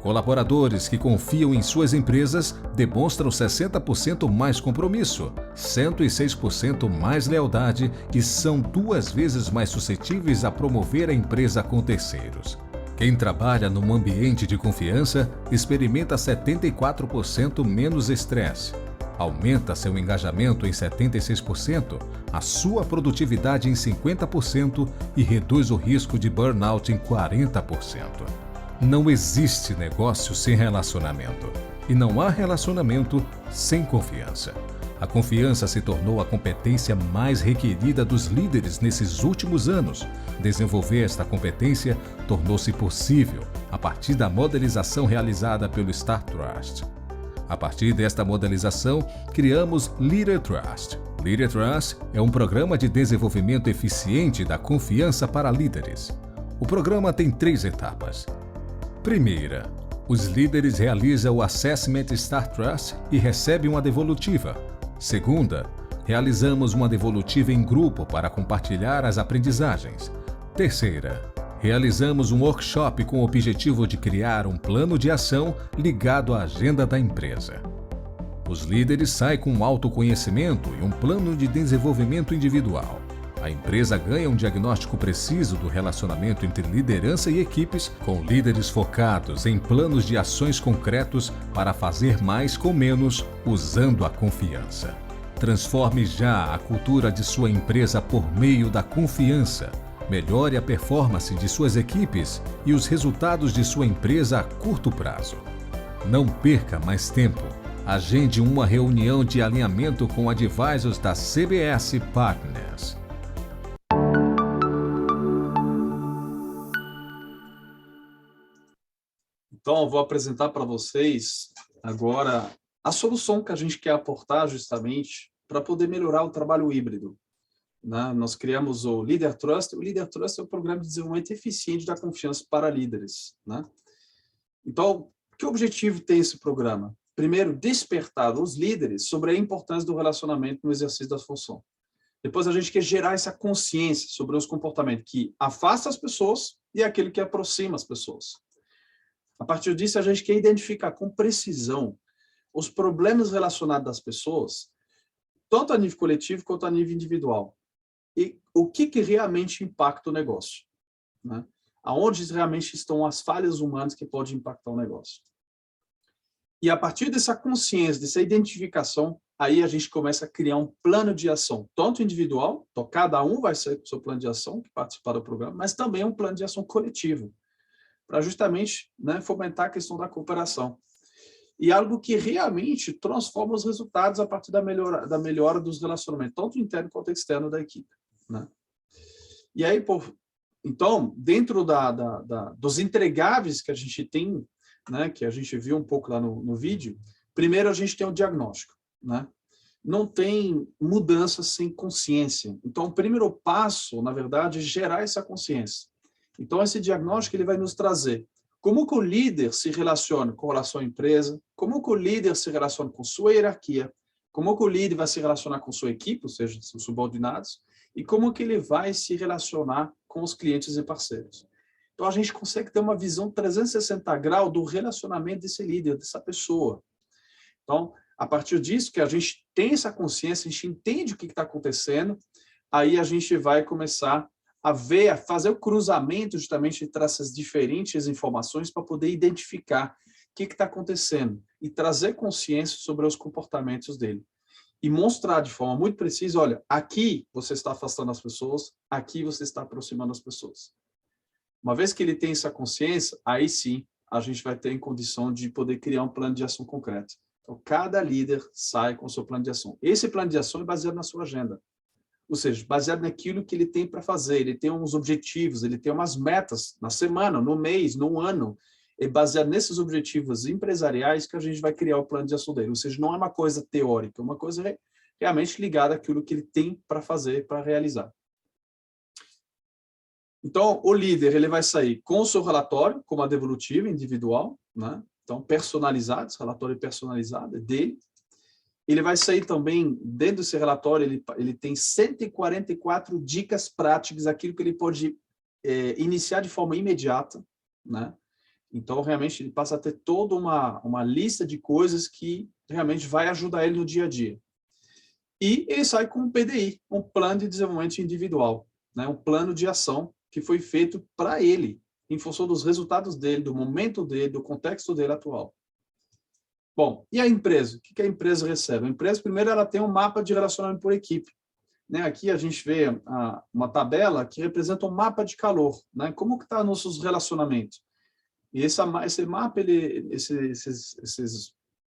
Colaboradores que confiam em suas empresas demonstram 60% mais compromisso, 106% mais lealdade e são 2 vezes mais suscetíveis a promover a empresa com terceiros. Quem trabalha num ambiente de confiança experimenta 74% menos estresse, aumenta seu engajamento em 76%, a sua produtividade em 50% e reduz o risco de burnout em 40%. Não existe negócio sem relacionamento. E não há relacionamento sem confiança. A confiança se tornou a competência mais requerida dos líderes nesses últimos anos. Desenvolver esta competência tornou-se possível a partir da modelização realizada pelo Star Trust. A partir desta modelização, criamos Leader Trust. Leader Trust é um programa de desenvolvimento eficiente da confiança para líderes. O programa tem 3 etapas. Primeira, os líderes realizam o Assessment Star Trust e recebem uma devolutiva. Segunda, realizamos uma devolutiva em grupo para compartilhar as aprendizagens. Terceira, realizamos um workshop com o objetivo de criar um plano de ação ligado à agenda da empresa. Os líderes saem com um autoconhecimento e um plano de desenvolvimento individual. A empresa ganha um diagnóstico preciso do relacionamento entre liderança e equipes, com líderes focados em planos de ações concretos para fazer mais com menos, usando a confiança. Transforme já a cultura de sua empresa por meio da confiança. Melhore a performance de suas equipes e os resultados de sua empresa a curto prazo. Não perca mais tempo. Agende uma reunião de alinhamento com advisors da CBS Partners.
Então, eu vou apresentar para vocês agora a solução que a gente quer aportar justamente para poder melhorar o trabalho híbrido, né? Nós criamos o Leader Trust. O Leader Trust é um programa de desenvolvimento eficiente da confiança para líderes, né? Então, que objetivo tem esse programa? Primeiro, despertar os líderes sobre a importância do relacionamento no exercício da função. Depois, a gente quer gerar essa consciência sobre os comportamentos que afastam as pessoas e aquele que aproxima as pessoas. A partir disso, a gente quer identificar com precisão os problemas relacionados das pessoas, tanto a nível coletivo quanto a nível individual. E o que realmente impacta o negócio, né? Aonde realmente estão as falhas humanas que podem impactar o negócio. E a partir dessa consciência, dessa identificação, aí a gente começa a criar um plano de ação, tanto individual, então cada um vai ser o seu plano de ação, que participar do programa, mas também um plano de ação coletivo, para justamente, né, fomentar a questão da cooperação. E algo que realmente transforma os resultados a partir da melhora dos relacionamentos, tanto interno quanto externo da equipe, né? E aí, então, dentro dos entregáveis que a gente tem, né, que a gente viu um pouco lá no vídeo, primeiro a gente tem o diagnóstico, né? Não tem mudança sem consciência. Então, o primeiro passo, na verdade, é gerar essa consciência. Então, esse diagnóstico ele vai nos trazer como que o líder se relaciona com relação à empresa, como que o líder se relaciona com sua hierarquia, como que o líder vai se relacionar com sua equipe, ou seja, seus subordinados, e como que ele vai se relacionar com os clientes e parceiros. Então, a gente consegue ter uma visão 360 graus do relacionamento desse líder, dessa pessoa. Então, a partir disso, que a gente tem essa consciência, a gente entende o que está acontecendo, aí a gente vai começar a ver, a fazer o cruzamento justamente entre essas diferentes informações para poder identificar o que está acontecendo e trazer consciência sobre os comportamentos dele. E mostrar de forma muito precisa, olha, aqui você está afastando as pessoas, aqui você está aproximando as pessoas. Uma vez que ele tem essa consciência, aí sim a gente vai ter em condição de poder criar um plano de ação concreto. Então, cada líder sai com o seu plano de ação. Esse plano de ação é baseado na sua agenda. Ou seja, baseado naquilo que ele tem para fazer, ele tem uns objetivos, ele tem umas metas na semana, no mês, no ano, e baseado nesses objetivos empresariais que a gente vai criar o plano de ação dele. Ou seja, não é uma coisa teórica, é uma coisa realmente ligada àquilo que ele tem para fazer, para realizar. Então, o líder ele vai sair com o seu relatório, com uma devolutiva individual, né? Então, personalizado, esse relatório personalizado é dele. Ele vai sair também, dentro desse relatório, ele tem 144 dicas práticas, aquilo que ele pode iniciar de forma imediata, né? Então, realmente, ele passa a ter toda uma lista de coisas que realmente vai ajudar ele no dia a dia. E ele sai com um PDI, um plano de desenvolvimento individual, né? Um plano de ação que foi feito para ele, em função dos resultados dele, do momento dele, do contexto dele atual. Bom, e a empresa? O que a empresa recebe? A empresa, primeiro, ela tem um mapa de relacionamento por equipe, né? Aqui a gente vê uma tabela que representa um mapa de calor, né? Como que está nossos relacionamentos? E esse mapa,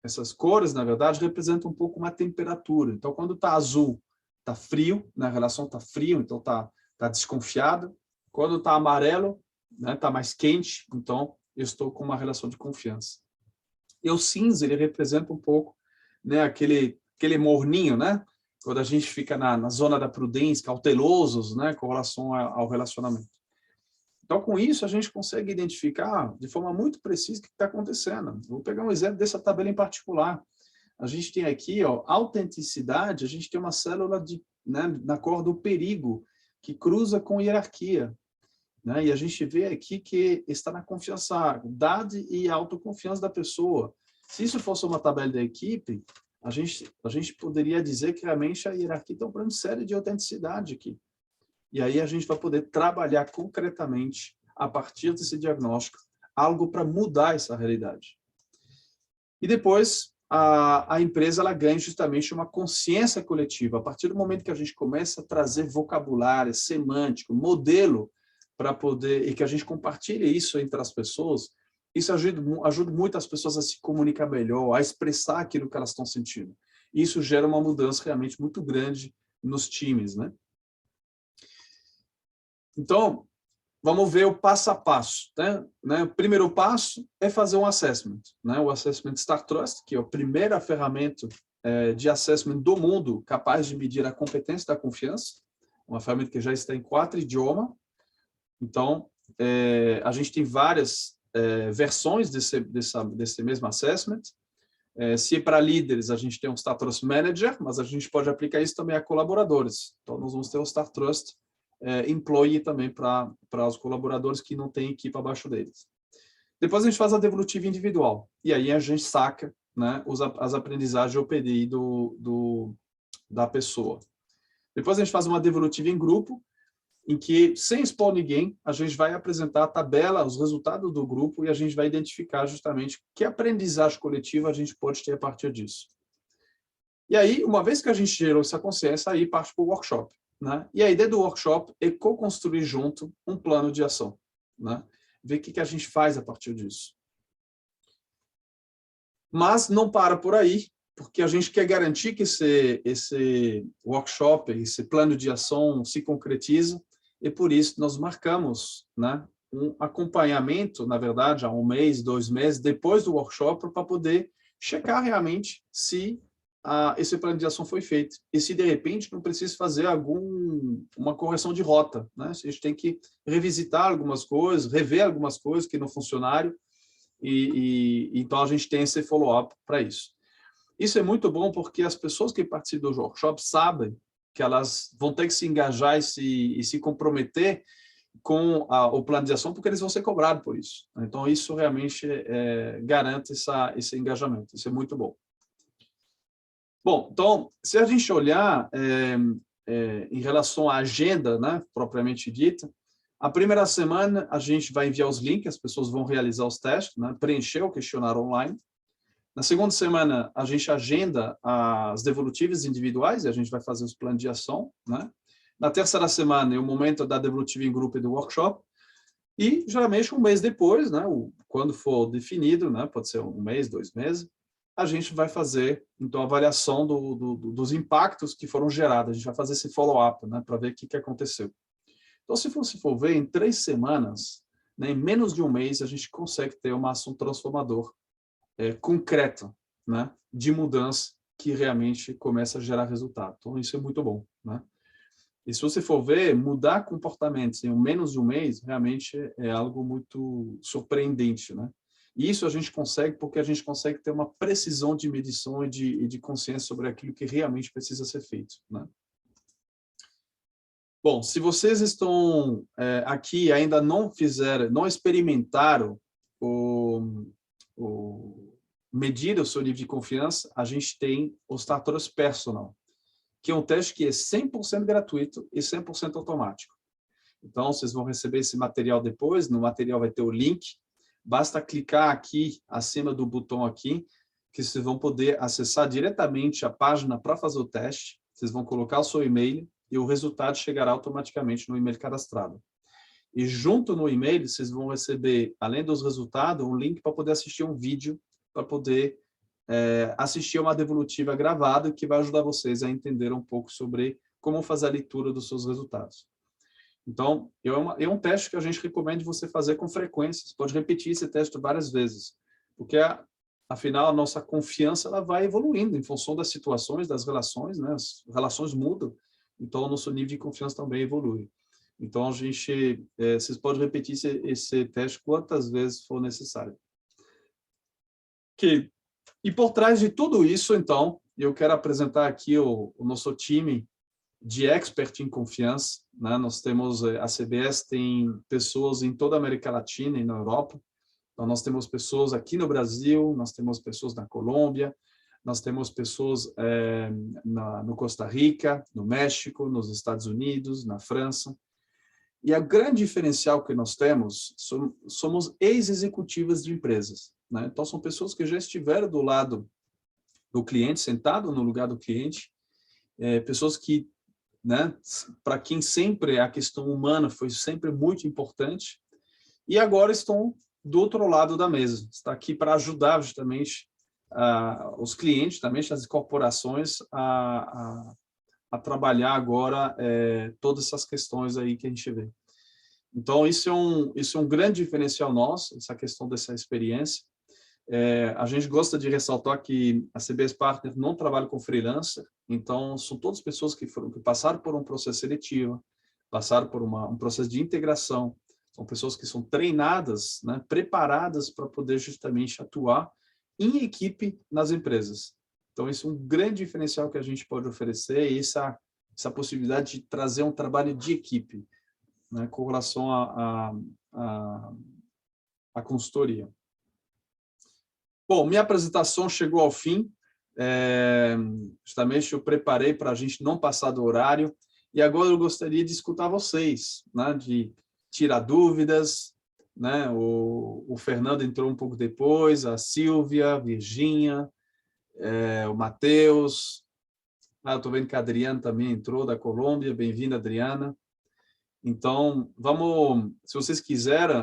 essas cores, na verdade, representam um pouco uma temperatura. Então, quando está azul, está frio, né? A relação está frio, então está desconfiado. Quando está amarelo, né? Está mais quente, então eu estou com uma relação de confiança. E o cinza, ele representa um pouco, né, aquele morninho, né? Quando a gente fica na zona da prudência, cautelosos, né, com relação ao relacionamento. Então, com isso, a gente consegue identificar de forma muito precisa o que está acontecendo. Vou pegar um exemplo dessa tabela em particular. A gente tem aqui, ó, autenticidade, a gente tem uma célula né, na cor do perigo, que cruza com hierarquia. Né? E a gente vê aqui que está na confiança e autoconfiança da pessoa. Se isso fosse uma tabela da equipe, a gente poderia dizer que realmente a hierarquia tem um plano sério de autenticidade aqui. E aí a gente vai poder trabalhar concretamente, a partir desse diagnóstico, algo para mudar essa realidade. E depois, a empresa ela ganha justamente uma consciência coletiva. A partir do momento que a gente começa a trazer vocabulário, semântico, modelo, para poder, e que a gente compartilha isso entre as pessoas, isso ajuda muito as pessoas a se comunicar melhor, a expressar aquilo que elas estão sentindo. Isso gera uma mudança realmente muito grande nos times, né? Então, vamos ver o passo a passo, né? O primeiro passo é fazer um assessment, né? O Assessment Star Trust, que é a primeira ferramenta de assessment do mundo capaz de medir a competência da confiança, uma ferramenta que já está em 4 idiomas. Então, a gente tem várias versões desse mesmo assessment. Se é para líderes, a gente tem um Star Trust Manager, mas a gente pode aplicar isso também a colaboradores. Então, nós vamos ter o Star Trust Employee também para os colaboradores que não têm equipe abaixo deles. Depois a gente faz a devolutiva individual, e aí a gente saca, né, as aprendizagens ou PDI da pessoa. Depois a gente faz uma devolutiva em grupo, em que, sem expor ninguém, a gente vai apresentar a tabela, os resultados do grupo, e a gente vai identificar justamente que aprendizagem coletiva a gente pode ter a partir disso. E aí, uma vez que a gente gerou essa consciência, aí parte para o workshop, né? E a ideia do workshop é co-construir junto um plano de ação, né? Ver o que a gente faz a partir disso. Mas não para por aí, porque a gente quer garantir que esse workshop, esse plano de ação se concretiza, e por isso nós marcamos, né, um acompanhamento, na verdade, há 1 mês, 2 meses, depois do workshop, para poder checar realmente se esse plano de ação foi feito. E se, de repente, não precisa fazer uma correção de rota, né? A gente tem que revisitar algumas coisas, rever algumas coisas que não funcionaram, então a gente tem esse follow-up para isso. Isso é muito bom porque as pessoas que participam do workshop sabem que elas vão ter que se engajar e se comprometer com o plano de ação, porque eles vão ser cobrados por isso. Então, isso realmente garante esse engajamento. Isso é muito bom. Bom, então, se a gente olhar em relação à agenda, né, propriamente dita, a primeira semana a gente vai enviar os links, as pessoas vão realizar os testes, né, preencher o questionário online. Na segunda semana, a gente agenda as devolutivas individuais, e a gente vai fazer os planos de ação, né? Na terceira semana é o momento da devolutiva em grupo e do workshop, e geralmente 1 mês depois, né, quando for definido, né, pode ser 1 mês, 2 meses, a gente vai fazer, então, a avaliação dos impactos que foram gerados, a gente vai fazer esse follow-up, né, para ver o que aconteceu. Então, se você for ver, em 3 semanas, né, em menos de 1 mês, a gente consegue ter uma ação transformadora, concreta, né, de mudança que realmente começa a gerar resultado. Então, isso é muito bom, né? E se você for ver, mudar comportamentos em menos de 1 mês, realmente é algo muito surpreendente, né? E isso a gente consegue porque a gente consegue ter uma precisão de medição e de consciência sobre aquilo que realmente precisa ser feito, né? Bom, se vocês estão aqui e ainda não experimentaram medir o seu nível de confiança, a gente tem o Star Trust Personal, que é um teste que é 100% gratuito e 100% automático. Então, vocês vão receber esse material depois, no material vai ter o link, basta clicar aqui, acima do botão aqui, que vocês vão poder acessar diretamente a página para fazer o teste, vocês vão colocar o seu e-mail e o resultado chegará automaticamente no e-mail cadastrado. E junto no e-mail, vocês vão receber, além dos resultados, um link para poder assistir um vídeo, para poder assistir a uma devolutiva gravada, que vai ajudar vocês a entender um pouco sobre como fazer a leitura dos seus resultados. Então, é um teste que a gente recomenda você fazer com frequência. Você pode repetir esse teste várias vezes, porque, afinal, a nossa confiança ela vai evoluindo em função das situações, das relações, né? As relações mudam, então o nosso nível de confiança também evolui. Então, vocês podem repetir esse teste quantas vezes for necessário. Ok. E por trás de tudo isso, então, eu quero apresentar aqui o nosso time de expert em confiança, né? Nós temos, a CBS tem pessoas em toda a América Latina e na Europa. Então, nós temos pessoas aqui no Brasil, nós temos pessoas na Colômbia, nós temos pessoas no Costa Rica, no México, nos Estados Unidos, na França. E o grande diferencial que nós temos somos ex-executivas de empresas, né? Então, são pessoas que já estiveram do lado do cliente, sentado no lugar do cliente, pessoas que, né, para quem sempre a questão humana foi sempre muito importante, e agora estão do outro lado da mesa. Está aqui para ajudar justamente os clientes, também as corporações, a trabalhar agora todas essas questões aí que a gente vê. Então, isso é um grande diferencial nosso, essa questão dessa experiência. A gente gosta de ressaltar que a CBS Partner não trabalha com freelancer, então são todas pessoas que passaram por um processo seletivo, passaram por um processo de integração, são pessoas que são treinadas, né, preparadas para poder justamente atuar em equipe nas empresas. Então, isso é um grande diferencial que a gente pode oferecer, e essa possibilidade de trazer um trabalho de equipe, né, com relação à consultoria. Bom, minha apresentação chegou ao fim. Justamente eu preparei para a gente não passar do horário, e agora eu gostaria de escutar vocês, né, de tirar dúvidas, né? O Fernando entrou um pouco depois, a Silvia, a Virgínia, o Matheus. Eu estou vendo que a Adriana também entrou, da Colômbia. Bem-vinda, Adriana. Então, vamos, se vocês quiserem,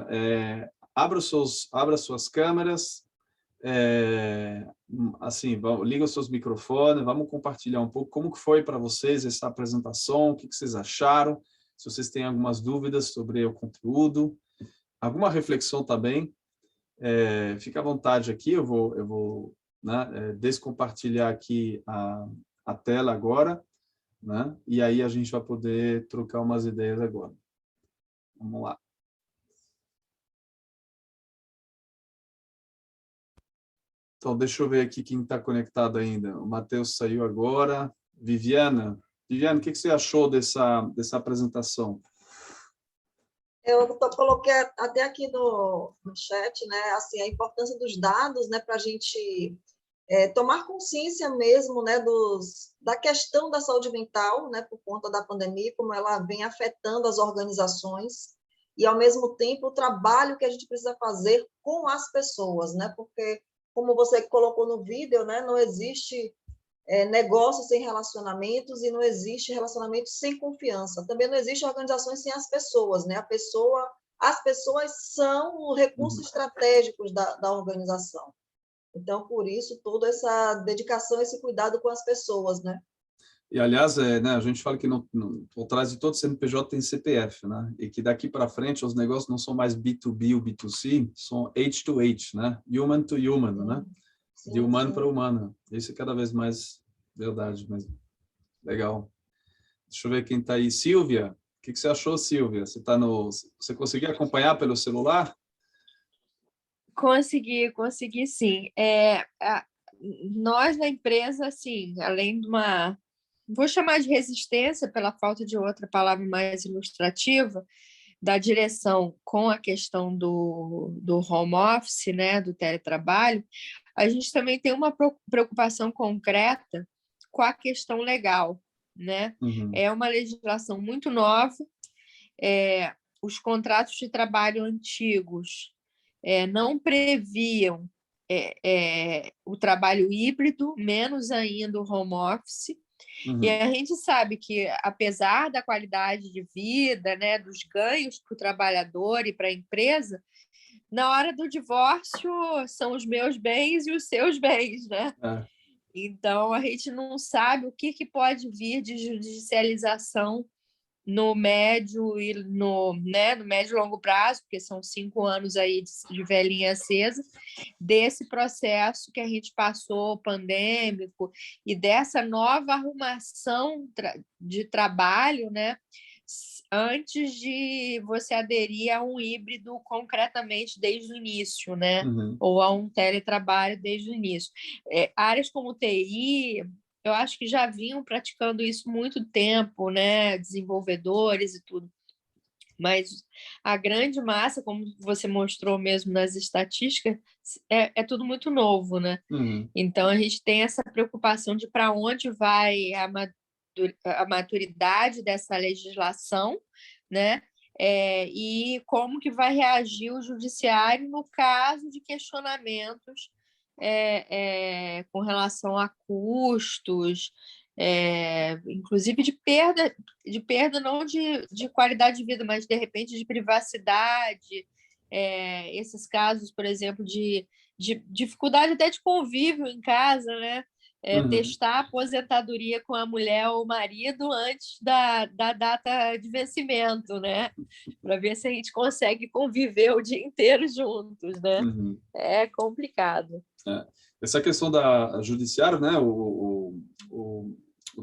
abra suas câmeras, assim, liga os seus microfones, vamos compartilhar um pouco como que foi para vocês essa apresentação, o que vocês acharam, se vocês têm algumas dúvidas sobre o conteúdo, alguma reflexão também, fica à vontade aqui, eu vou né, descompartilhar aqui a tela agora, né, e aí a gente vai poder trocar umas ideias agora. Vamos lá. Então, deixa eu ver aqui quem está conectado ainda. O Matheus saiu agora. Viviana, o que você achou dessa apresentação?
Eu coloquei até aqui no chat, né, assim, a importância dos dados, né, para a gente tomar consciência mesmo, né, da questão da saúde mental, né, por conta da pandemia, como ela vem afetando as organizações, e, ao mesmo tempo, o trabalho que a gente precisa fazer com as pessoas, né, porque, como você colocou no vídeo, né, não existe negócio sem relacionamentos, e não existe relacionamento sem confiança. Também não existe organizações sem as pessoas, né? As pessoas são o recurso estratégico da organização. Então, por isso, toda essa dedicação, esse cuidado com as pessoas, né?
E, aliás, né, a gente fala que por trás de todo CNPJ tem CPF, né? E que daqui para frente os negócios não são mais B2B ou B2C, são H2H, né? Human to human, né?
Sim,
De humano
sim.
para humano. Isso é cada vez mais verdade mesmo. Legal. Deixa eu ver quem está aí. Silvia, o que você achou, Silvia? Você conseguiu acompanhar pelo celular?
Consegui sim. Nós na empresa, assim, além de vou chamar de resistência, pela falta de outra palavra mais ilustrativa, da direção com a questão do home office, né, do teletrabalho, a gente também tem uma preocupação concreta com a questão legal, né?
Uhum.
É uma legislação muito nova, os contratos de trabalho antigos não previam o trabalho híbrido, menos ainda o home office.
Uhum.
E a gente sabe que, apesar da qualidade de vida, né, dos ganhos para o trabalhador e para a empresa, na hora do divórcio são os meus bens e os seus bens, né? Então, a gente não sabe o que pode vir de judicialização no médio e no médio e longo prazo, porque são 5 anos aí de velhinha acesa, desse processo que a gente passou pandêmico e dessa nova arrumação de trabalho, né, antes de você aderir a um híbrido concretamente desde o início, né, ou a um teletrabalho desde o início. Áreas como TI, eu acho que já vinham praticando isso há muito tempo, né? Desenvolvedores e tudo. Mas a grande massa, como você mostrou mesmo nas estatísticas, é tudo muito novo, né? Então, a gente tem essa preocupação de para onde vai a maturidade dessa legislação, né? E como que vai reagir o judiciário no caso de questionamentos com relação a custos, inclusive de perda não de qualidade de vida, mas de repente de privacidade, esses casos, por exemplo, de dificuldade até de convívio em casa, né? Testar a aposentadoria com a mulher ou o marido antes da data de vencimento, né? Para ver se a gente consegue conviver o dia inteiro juntos, né? É complicado.
Essa questão da judiciária, né? O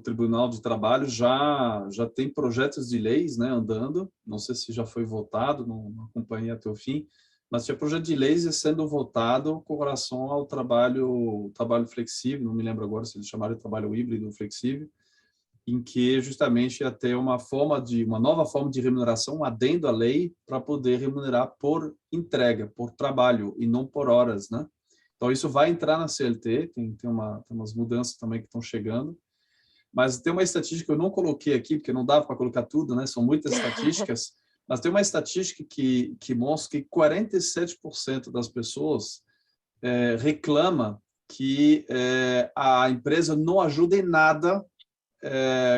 Tribunal de Trabalho já tem projetos de leis, né, andando. Não sei se já foi votado, não acompanhei até o fim, mas tinha projeto de leis sendo votado com relação ao trabalho flexível, não me lembro agora se eles chamaram de trabalho híbrido flexível, em que justamente ia ter uma nova forma de remuneração, um adendo à lei, para poder remunerar por entrega, por trabalho, e não por horas, né? Então, isso vai entrar na CLT, tem umas mudanças também que estão chegando, mas tem uma estatística que eu não coloquei aqui, porque não dava para colocar tudo, né? São muitas estatísticas, mas tem uma estatística que mostra que 47% das pessoas reclama que a empresa não ajuda em nada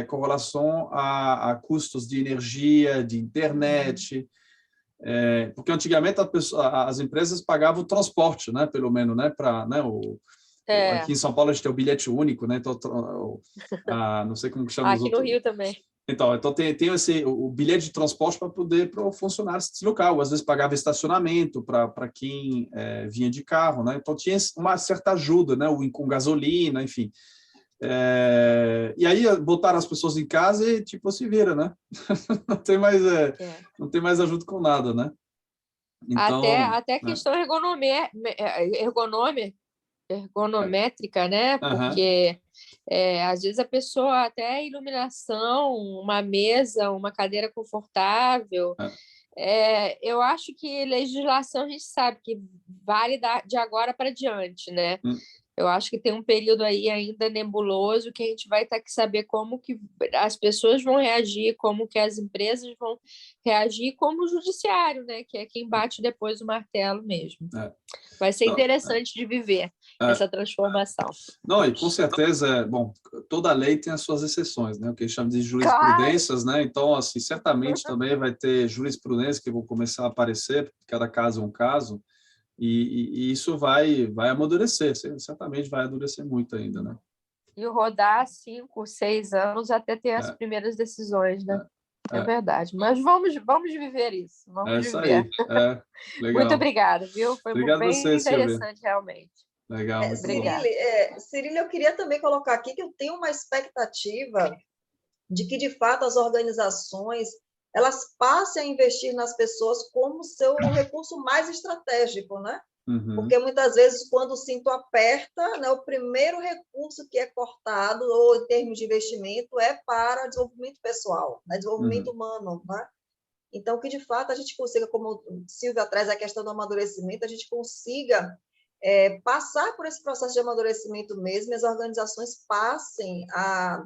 com relação a custos de energia, de internet, porque antigamente as empresas pagavam o transporte, né? Pelo menos, né? Aqui em São Paulo a gente tem o bilhete único, né? Então, não sei como que chama os
Aqui no
outros.
Rio também.
Então tem o bilhete de transporte para poder para o funcionário se deslocar, ou às vezes pagava estacionamento para quem vinha de carro, né? Então tinha uma certa ajuda, né? Com gasolina, enfim. E aí botaram as pessoas em casa e tipo se vira, né? Não tem mais ajuda com nada, né? Então,
até a questão ergonométrica, né? Porque às vezes a pessoa até iluminação, uma mesa, uma cadeira confortável. Eu acho que legislação a gente sabe que vale de agora para diante, né? Eu acho que tem um período aí ainda nebuloso que a gente vai ter que saber como que as pessoas vão reagir, como que as empresas vão reagir, como o judiciário, né? Que é quem bate depois o martelo mesmo. Vai ser interessante de viver essa transformação.
Não, e com certeza, bom, toda lei tem as suas exceções, né? O que a gente chama de jurisprudências, né? Então, assim, certamente também vai ter jurisprudências que vão começar a aparecer, porque cada caso é um caso. E isso vai amadurecer, certamente vai amadurecer muito ainda, né?
E rodar 5, 6 anos até ter as primeiras decisões, né? É verdade. Mas vamos viver isso. Vamos
isso
viver.
aí. Legal.
Muito obrigada, viu? Foi
Obrigado
bem
você,
interessante,
Silvia.
realmente.
Legal, muito
obrigada.
Cirília, eu queria também colocar aqui que eu tenho uma expectativa de que, de fato, as organizações elas passem a investir nas pessoas como seu recurso mais estratégico, né? Porque muitas vezes, quando o cinto aperta, né, o primeiro recurso que é cortado, ou em termos de investimento, é para desenvolvimento pessoal, né, desenvolvimento humano, né? Então, que de fato a gente consiga, como o Silvia traz a questão do amadurecimento, a gente consiga passar por esse processo de amadurecimento mesmo, e as organizações passem a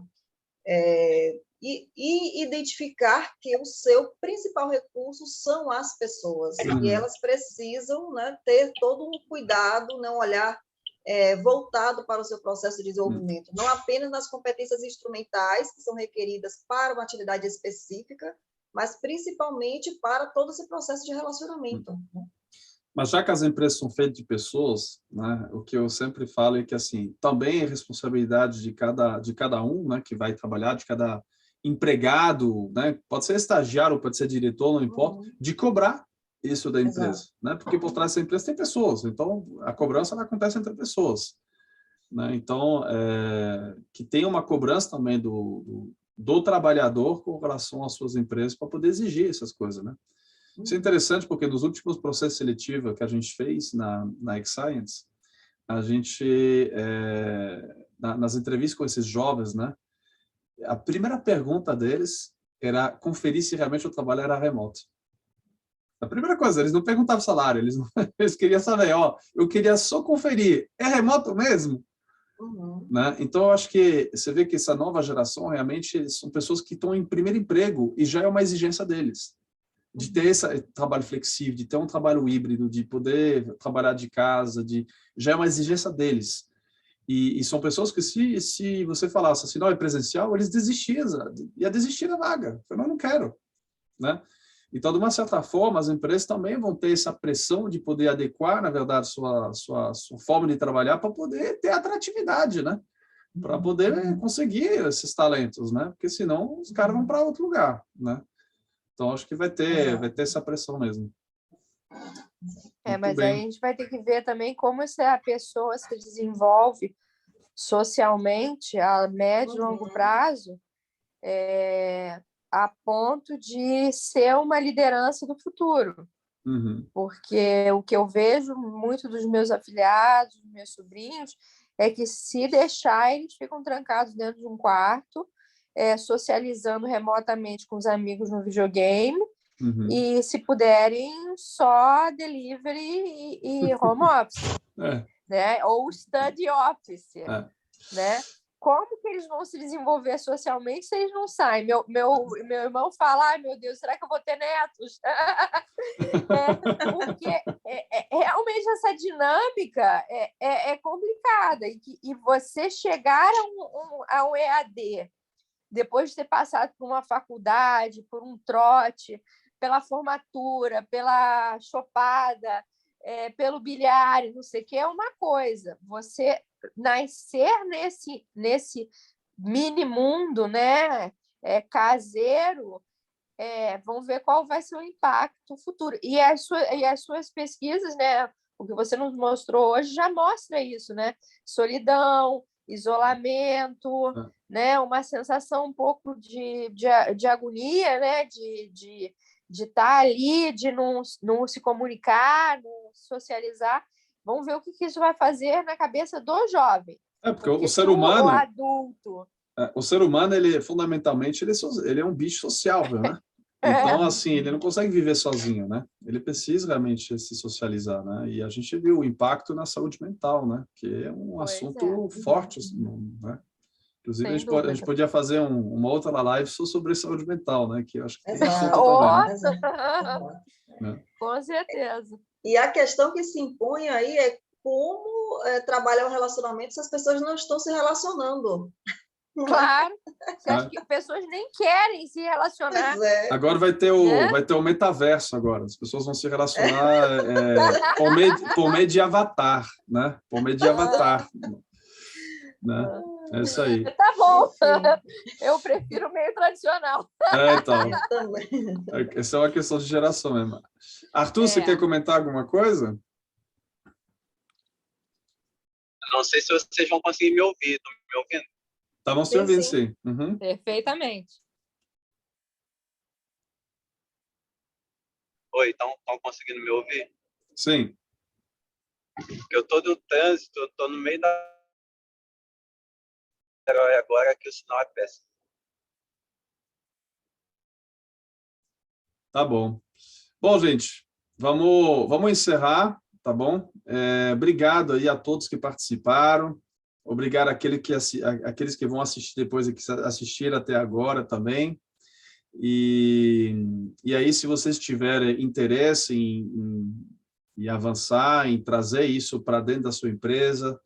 identificar que o seu principal recurso são as pessoas, e elas precisam, né, ter todo um cuidado, um olhar voltado para o seu processo de desenvolvimento, não apenas nas competências instrumentais que são requeridas para uma atividade específica, mas principalmente para todo esse processo de relacionamento. Né?
Mas já que as empresas são feitas de pessoas, né, o que eu sempre falo é que assim também é responsabilidade de cada um, né, que vai trabalhar, de cada empregado, né, pode ser estagiário, pode ser diretor, não importa, de cobrar isso da empresa, né, porque por trás dessa empresa tem pessoas, então a cobrança acontece entre pessoas, né, então que tem uma cobrança também do trabalhador com relação às suas empresas para poder exigir essas coisas, né. Isso é interessante porque nos últimos processos seletivos que a gente fez na X-Science, a gente, nas entrevistas com esses jovens, né, a primeira pergunta deles era conferir se realmente o trabalho era remoto. A primeira coisa, eles não perguntavam salário, eles queriam saber, eu queria só conferir, é remoto mesmo? Né? Então, eu acho que você vê que essa nova geração realmente são pessoas que estão em primeiro emprego e já é uma exigência deles. de ter esse trabalho flexível, de ter um trabalho híbrido, de poder trabalhar de casa, já é uma exigência deles. E são pessoas que, se você falasse assim, não, é presencial, eles desistiam, ia desistir da vaga. Eu não quero, né? Então, de uma certa forma, as empresas também vão ter essa pressão de poder adequar, na verdade, sua forma de trabalhar para poder ter atratividade, né? Para poder conseguir esses talentos, né? Porque senão os caras vão para outro lugar, né? Então, acho que vai ter essa pressão mesmo.
Mas aí a gente vai ter que ver também como a pessoa se desenvolve socialmente a médio e longo prazo, a ponto de ser uma liderança do futuro.
Uhum.
Porque o que eu vejo muito dos meus afiliados, dos meus sobrinhos, é que se deixar, eles ficam trancados dentro de um quarto, socializando remotamente com os amigos no videogame,
Uhum.
e, se puderem, só delivery e home office, né? Ou study office, né? Como que eles vão se desenvolver socialmente se eles não saem? Meu irmão fala, ai, meu Deus, será que eu vou ter netos? Porque realmente essa dinâmica é complicada. E você chegar a um EAD, depois de ter passado por uma faculdade, por um trote, pela formatura, pela chopada, pelo bilhar, não sei o que, é uma coisa. Você nascer nesse mini mundo, né, caseiro, vamos ver qual vai ser o impacto futuro. E as suas pesquisas, né, o que você nos mostrou hoje já mostra isso, né? Solidão, isolamento, né? Uma sensação um pouco de agonia, né? De estar ali, de não se comunicar, não socializar. Vamos ver o que isso vai fazer na cabeça do jovem.
Porque o ser humano...
O adulto...
O ser humano, fundamentalmente, ele é um bicho social, né? Então, assim, ele não consegue viver sozinho, né? Ele precisa realmente se socializar, né? E a gente viu o impacto na saúde mental, né? Que é um assunto forte, né? Inclusive, a gente podia fazer uma outra live só sobre saúde mental, né? Que eu acho que tem assunto também, né?
Com certeza.
E a questão que se impõe aí é como trabalhar o relacionamento se as pessoas não estão se relacionando.
Claro. Você acha que pessoas nem querem se relacionar?
Agora vai ter o metaverso agora. As pessoas vão se relacionar por meio de avatar, né? Por meio de avatar. Né? É isso aí.
Tá bom. Eu prefiro o meio tradicional.
Então. Essa é uma questão de geração mesmo. Arthur, você quer comentar alguma coisa?
Não sei se vocês vão conseguir me ouvir. Estão me ouvindo?
Estamos te ouvindo, sim. Uhum.
Perfeitamente.
Oi, estão conseguindo me ouvir?
Sim.
Eu estou no trânsito, estou no meio da... Agora que o sinal é péssimo.
Tá bom. Bom, gente, vamos encerrar, tá bom? Obrigado aí a todos que participaram. Obrigado àqueles que vão assistir depois e que assistiram até agora também. E aí, se vocês tiverem interesse em avançar, em trazer isso para dentro da sua empresa,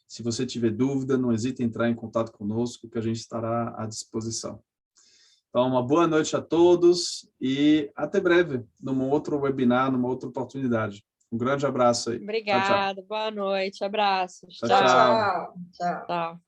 se você tiver dúvida, não hesite em entrar em contato conosco, que a gente estará à disposição. Então, uma boa noite a todos e até breve, num outro webinar, numa outra oportunidade. Um grande abraço aí.
Obrigada,
tchau.
Boa noite, abraços.
Tchau.
Tchau.
Tchau.